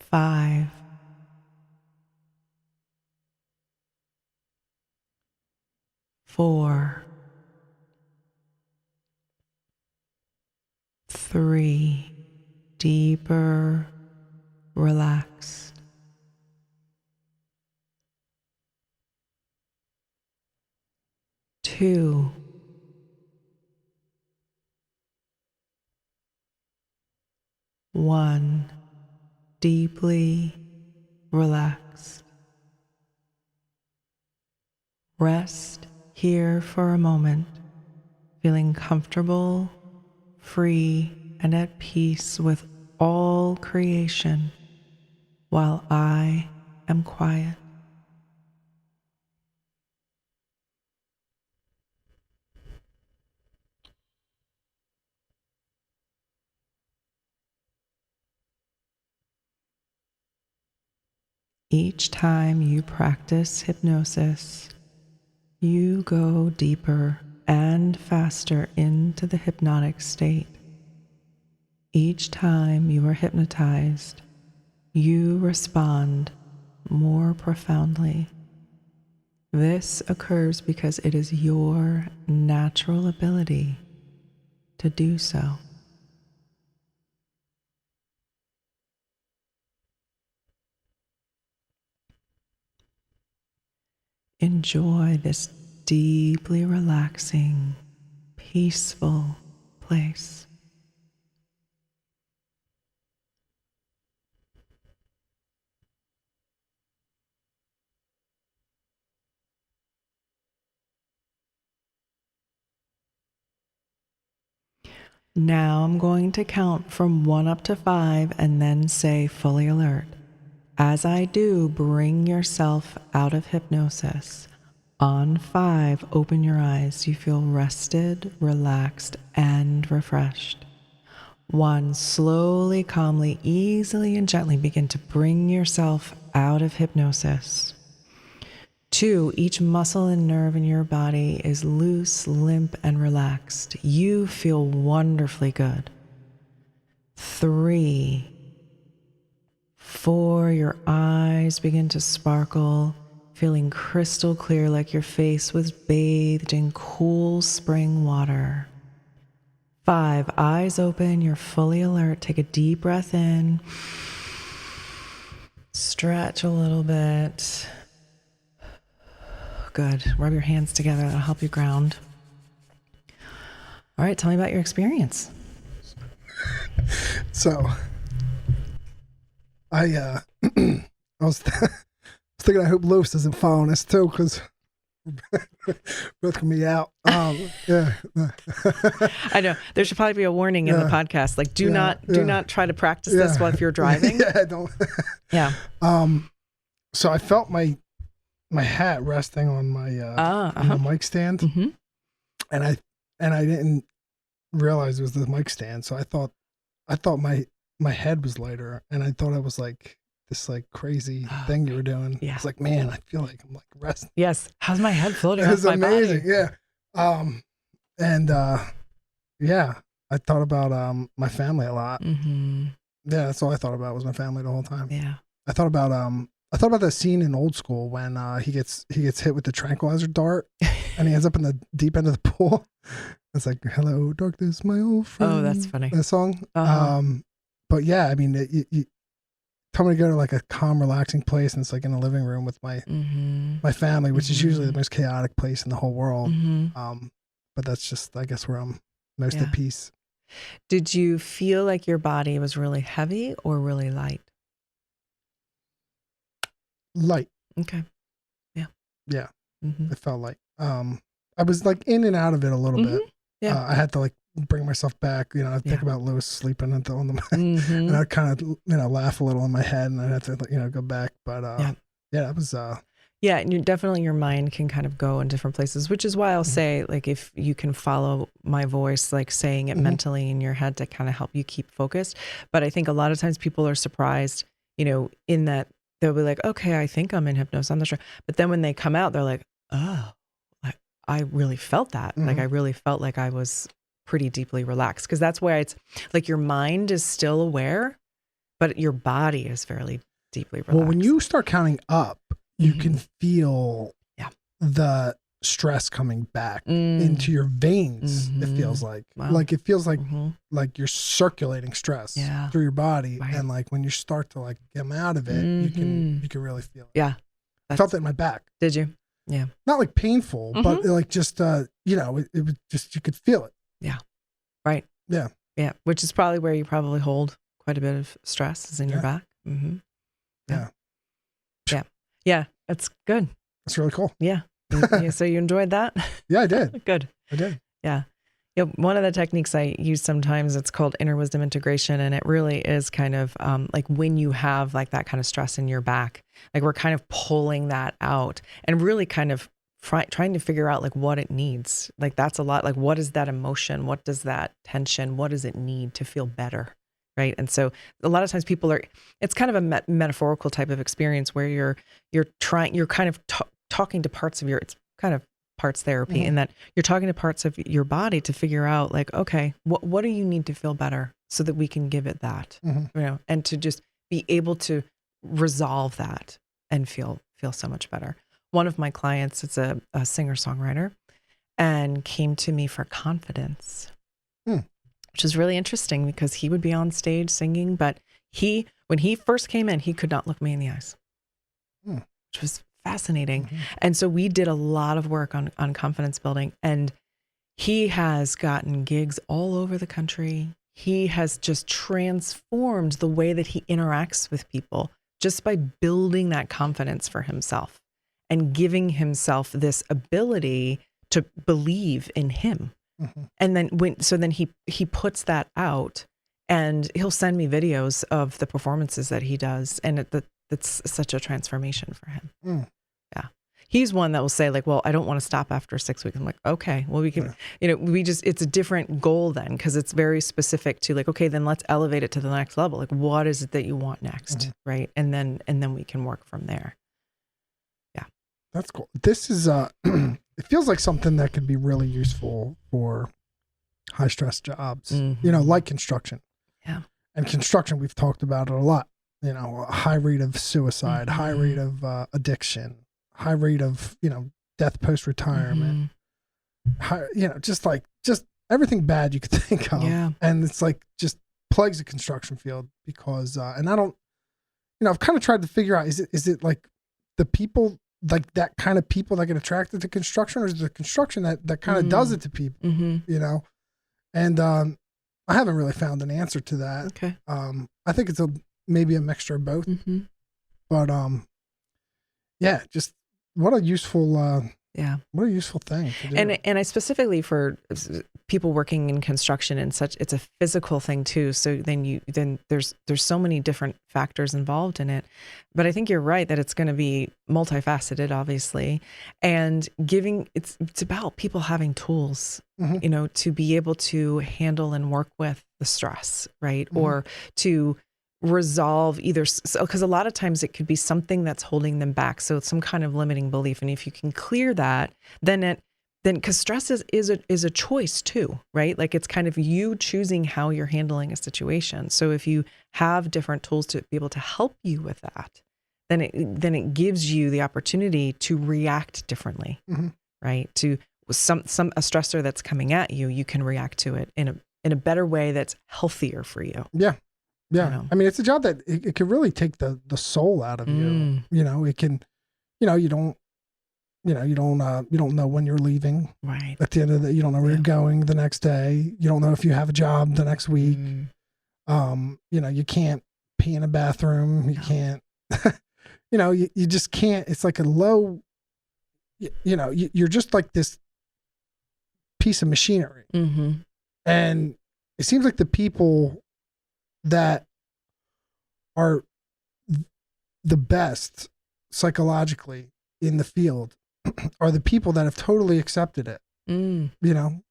5. 4. 3. Deeper, relaxed. 2. 1. Deeply relaxed. Rest here for a moment, feeling comfortable, free, and at peace with all creation while I am quiet. Each time you practice hypnosis, you go deeper and faster into the hypnotic state. Each time you are hypnotized, you respond more profoundly. This occurs because it is your natural ability to do so. Enjoy this deeply relaxing, peaceful place. Now I'm going to count from 1 up to 5 and then say fully alert. As I do, bring yourself out of hypnosis. On 5, open your eyes. You feel rested, relaxed, and refreshed. 1, slowly, calmly, easily, and gently begin to bring yourself out of hypnosis. 2, each muscle and nerve in your body is loose, limp, and relaxed. You feel wonderfully good. 3, 4, your eyes begin to sparkle, feeling crystal clear like your face was bathed in cool spring water. 5, eyes open, you're fully alert. Take a deep breath in. Stretch a little bit. Good. Rub your hands together. That'll help you ground. All right. Tell me about your experience. So, I was thinking, I hope Lois doesn't fall on us too, because both can be out. Yeah. I know there should probably be a warning in the podcast, like do not try to practice this while if you're driving. Yeah, don't. Yeah. So I felt my hat resting on my on the mic stand, and I didn't realize it was the mic stand. So I thought my head was lighter, and I thought I was like this like crazy thing you were doing. Yeah. It's like, man, I feel like I'm like resting. Yes. How's my head floating? It was off my amazing. body? Yeah. And yeah, I thought about my family a lot. Mm-hmm. Yeah, that's all I thought about was my family the whole time. Yeah. I thought about that scene in Old School when he gets hit with the tranquilizer dart and he ends up in the deep end of the pool. It's like, hello, darkness, my old friend. Oh, that's funny. That song. Uh-huh. But yeah, I mean, you tell me to go to like a calm, relaxing place, and it's like in a living room with my family, which is usually the most chaotic place in the whole world. But that's just, I guess, where I'm most at peace. Did you feel like your body was really heavy or really light? Light. Okay. Yeah. Yeah. It felt light. I was like in and out of it a little bit. Yeah. I had to like bring myself back. You know, I think about Lewis sleeping on the and I kind of laugh a little in my head, and I had to go back. But that was yeah, and definitely your mind can kind of go in different places, which is why I'll say, like, if you can follow my voice, like saying it mentally in your head to kind of help you keep focused. But I think a lot of times people are surprised, in that they'll be like, okay, I think I'm in hypnosis, I'm not sure. But then when they come out, they're like, oh, I really felt that. Like, I really felt like I was pretty deeply relaxed, because that's where it's like your mind is still aware, but your body is fairly deeply relaxed. Well, when you start counting up, you can feel the stress coming back into your veins. It feels like, it feels like you're circulating stress through your body. Right. And like when you start to like come out of it, you can really feel it. Yeah. I felt it in my back. Did you? Yeah. Not like painful, but like just, it was just, you could feel it. Yeah. Right. Yeah. Yeah. Which is probably where you probably hold quite a bit of stress, is in your back. Yeah. Yeah. Yeah. That's good. That's really cool. Yeah. So you enjoyed that? Yeah, I did. Good. I did. Yeah. One of the techniques I use sometimes, it's called inner wisdom integration. And it really is kind of like when you have like that kind of stress in your back, like we're kind of pulling that out and really kind of trying to figure out like what it needs. Like that's a lot. Like what is that emotion? What does that tension? What does it need to feel better? right? And so a lot of times people are, it's kind of a metaphorical type of experience where you're kind of talking to parts of it's kind of parts therapy, in that you're talking to parts of your body to figure out like, okay, what do you need to feel better so that we can give it that, and to just be able to resolve that and feel so much better. One of my clients, it's a singer-songwriter, and came to me for confidence, which is really interesting because he would be on stage singing, but when he first came in, he could not look me in the eyes, which was fascinating. And so we did a lot of work on confidence building, and he has gotten gigs all over the country. He has just transformed the way that he interacts with people just by building that confidence for himself and giving himself this ability to believe in him. And then he puts that out, and he'll send me videos of the performances that he does, and it's such a transformation for him. Yeah. He's one that will say like, well, I don't want to stop after 6 weeks. I'm like, okay, well, we can, it's a different goal then, because it's very specific to like, okay, then let's elevate it to the next level. Like, what is it that you want next? Right. And then we can work from there. Yeah. That's cool. This is, it feels like something that could be really useful for high stress jobs, like construction. Yeah. And construction, we've talked about it a lot, a high rate of suicide, high rate of addiction, high rate of, death post-retirement, just everything bad you could think of. Yeah. And it's like just plagues the construction field because, and I don't, I've kind of tried to figure out, is it like the people, like that kind of people that get attracted to construction, or is it the construction that kind of does it to people, And I haven't really found an answer to that. Okay. I think it's maybe a mixture of both, but yeah, just what a useful thing to do. And I specifically for people working in construction and such, it's a physical thing too. So then there's so many different factors involved in it. But I think you're right that it's going to be multifaceted, obviously, and it's about people having tools, to be able to handle and work with the stress, right? Or to resolve either, because a lot of times it could be something that's holding them back. So it's some kind of limiting belief. And if you can clear that, then because stress is a choice too, right? Like it's kind of you choosing how you're handling a situation. So if you have different tools to be able to help you with that, then it gives you the opportunity to react differently, right? To a stressor that's coming at you, you can react to it in a better way that's healthier for you. Yeah. Yeah. I mean, it's a job that it can really take the soul out of you. It can, you don't know when you're leaving. Right. At the end of you don't know where you're going the next day. You don't know if you have a job the next week. You can't pee in a bathroom. You can't, you just can't. It's like a low, you're just like this piece of machinery. And it seems like the people that are the best psychologically in the field are the people that have totally accepted it.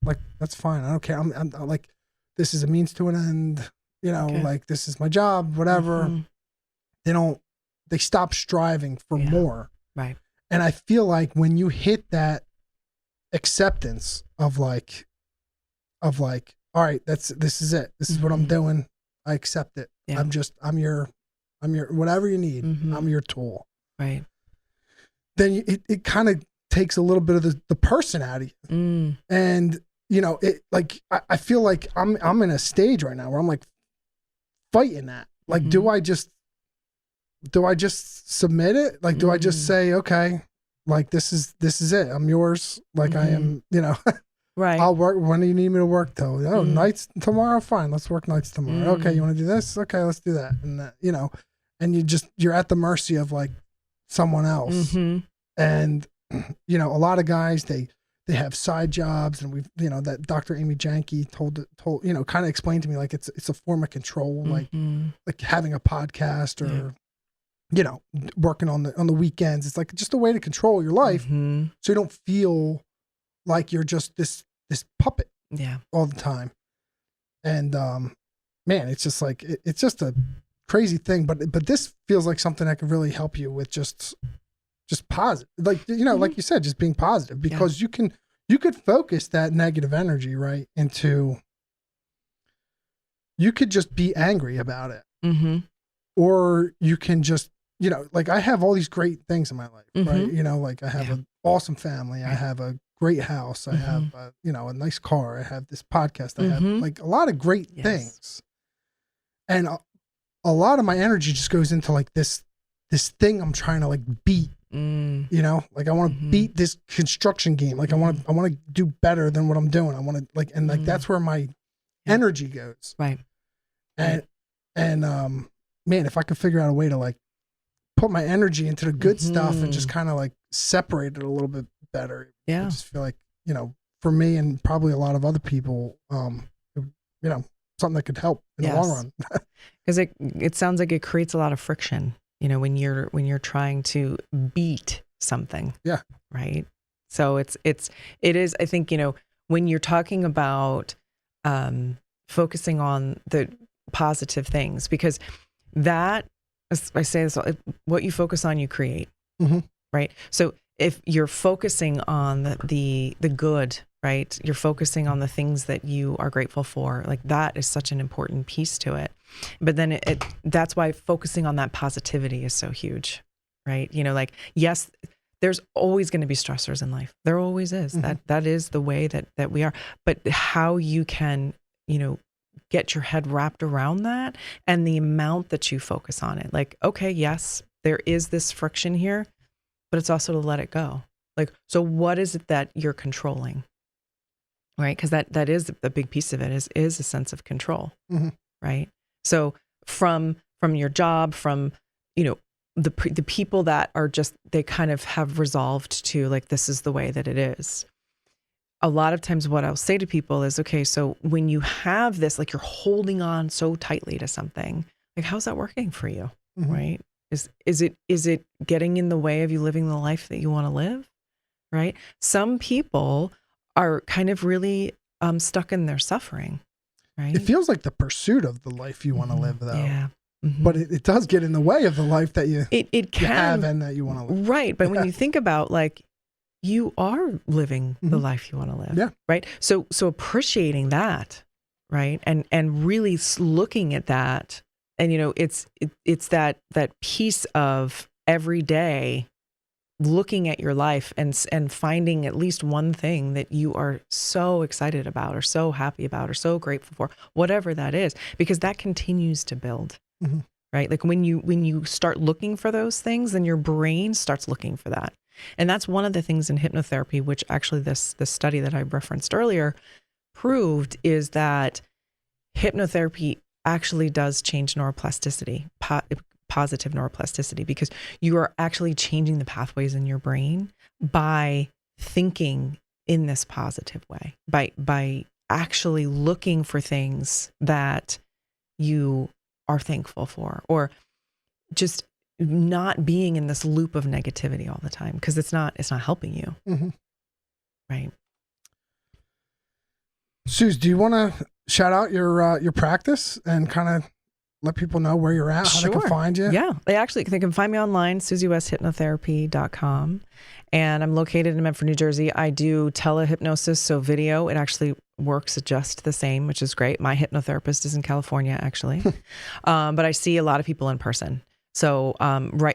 Like that's fine. I don't care. I'm like, this is a means to an end, like this is my job, whatever. They stop striving for more. Right. And I feel like when you hit that acceptance of like, all right, this is it. This is what I'm doing. I accept it. Yeah. I'm your whatever you need. I'm your tool. Right. Then it kind of takes a little bit of the person out of you. And it like, I feel like I'm in a stage right now where I'm like fighting that. Like, do I just submit it? Like, do I just say, okay, like this is it. I'm yours. Like I am, Right. I'll work. When do you need me to work though? Oh, nights tomorrow. Fine. Let's work nights tomorrow. Okay. You want to do this? Okay. Let's do that. And and you're at the mercy of like someone else. And, a lot of guys, they have side jobs, and we've, that Dr. Amy Janke told, kind of explained to me, like, it's a form of control, like having a podcast or, working on the weekends. It's like just a way to control your life. So you don't feel like you're just this puppet all the time. And, man, it's just like, it's just a crazy thing. But this feels like something that could really help you with just positive, like, like you said, just being positive, because you could focus that negative energy right into, you could just be angry about it. Mm-hmm. Or you can just, like I have all these great things in my life, right? Like I have an awesome family. I have a great house. I have, a nice car. I have this podcast. I have like a lot of great things. And a lot of my energy just goes into like this thing I'm trying to like beat, like I want to beat this construction game. Like I want to do better than what I'm doing. I want to like, and like, that's where my energy goes. Right. And man, if I could figure out a way to like put my energy into the good stuff and just kind of like separate it a little bit better. I just feel like, for me and probably a lot of other people, something that could help in the long run. Because it sounds like it creates a lot of friction, when you're trying to beat something. Yeah. Right. So it is, I think, when you're talking about focusing on the positive things, because that, as I say this, what you focus on, you create. Right. So if you're focusing on the good, right, you're focusing on the things that you are grateful for, like that is such an important piece to it. But then that's why focusing on that positivity is so huge, right? Like, yes, there's always going to be stressors in life. There always is. That is the way that we are. But how you can, get your head wrapped around that and the amount that you focus on it. Like, okay, yes, there is this friction here, but it's also to let it go. Like, so what is it that you're controlling? Right? Because that is the big piece of it is a sense of control. Right? So from your job, from, the people that are just, they kind of have resolved to like, this is the way that it is. A lot of times what I'll say to people is, okay, so when you have this, like you're holding on so tightly to something, like how's that working for you? Right? Is it getting in the way of you living the life that you want to live? Right? Some people are kind of really stuck in their suffering. Right? It feels like the pursuit of the life you want to live, though. Yeah. But it does get in the way of the life that you can have and that you want to live. Right. But when you think about like, you are living the life you want to live. Yeah. Right. So appreciating that, right. And really looking at that. And, it's that piece of every day looking at your life and finding at least one thing that you are so excited about or so happy about or so grateful for, whatever that is, because that continues to build. Right. Like when you start looking for those things, then your brain starts looking for that. And that's one of the things in hypnotherapy, which actually this study that I referenced earlier proved, is that hypnotherapy actually does change neuroplasticity, positive neuroplasticity, because you are actually changing the pathways in your brain by thinking in this positive way, by actually looking for things that you are thankful for, or just not being in this loop of negativity all the time, because it's not helping you. Right. Suze, do you want to shout out your practice and kind of let people know where you're at, how they can find you? Yeah, they can find me online, SuzyWestHypnotherapy.com. And I'm located in Medford, New Jersey. I do telehypnosis, so video. It actually works just the same, which is great. My hypnotherapist is in California, actually. But I see a lot of people in person. So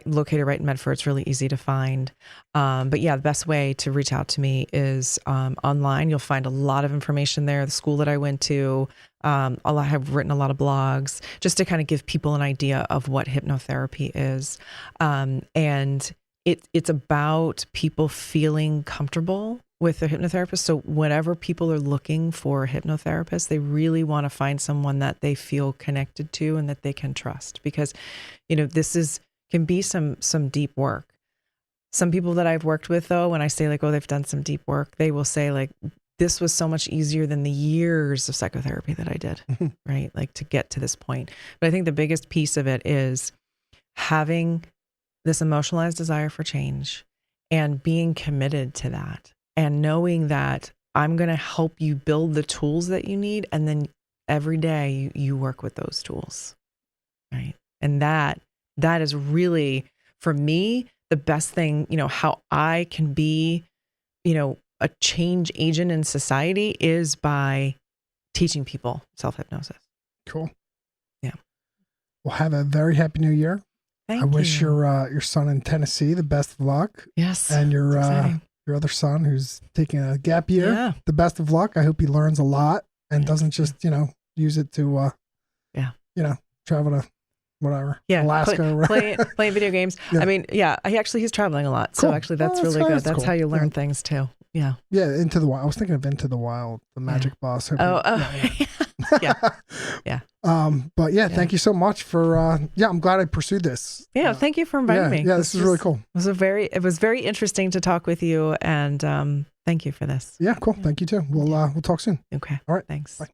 located right in Medford, it's really easy to find. But yeah, the best way to reach out to me is online. You'll find a lot of information there. The school that I went to, I have written a lot of blogs just to kind of give people an idea of what hypnotherapy is. And it's about people feeling comfortable with their hypnotherapist. So whenever people are looking for a hypnotherapist, they really want to find someone that they feel connected to and that they can trust, because, this can be some deep work. Some people that I've worked with, though, when I say like, oh, they've done some deep work, they will say like, this was so much easier than the years of psychotherapy that I did, right? Like to get to this point. But I think the biggest piece of it is having this emotionalized desire for change and being committed to that, and knowing that I'm going to help you build the tools that you need, and every day you work with those tools, right? And that is really, for me, the best thing, how I can be, a change agent in society is by teaching people self-hypnosis. Cool. Yeah. Well, have a very happy new year. Thank I wish you. your son in Tennessee the best of luck. Yes. And it's exciting. your other son who's taking a gap year, the best of luck. I hope he learns a lot and doesn't just, use it to, travel to whatever, Alaska or whatever. Playing video games. Yeah. I mean, he's traveling a lot. Cool. So actually that's Oh, really that's good. nice. That's Cool. how you learn things too. Yeah. Yeah, Into the Wild. I was thinking of Into the Wild, the magic boss. Yeah. Yeah. But thank you so much for I'm glad I pursued this. Yeah, thank you for inviting me. Yeah, this is really cool. It was very interesting to talk with you, and thank you for this. Yeah, cool. Thank you too. We'll talk soon. Okay. All right. Thanks. Bye.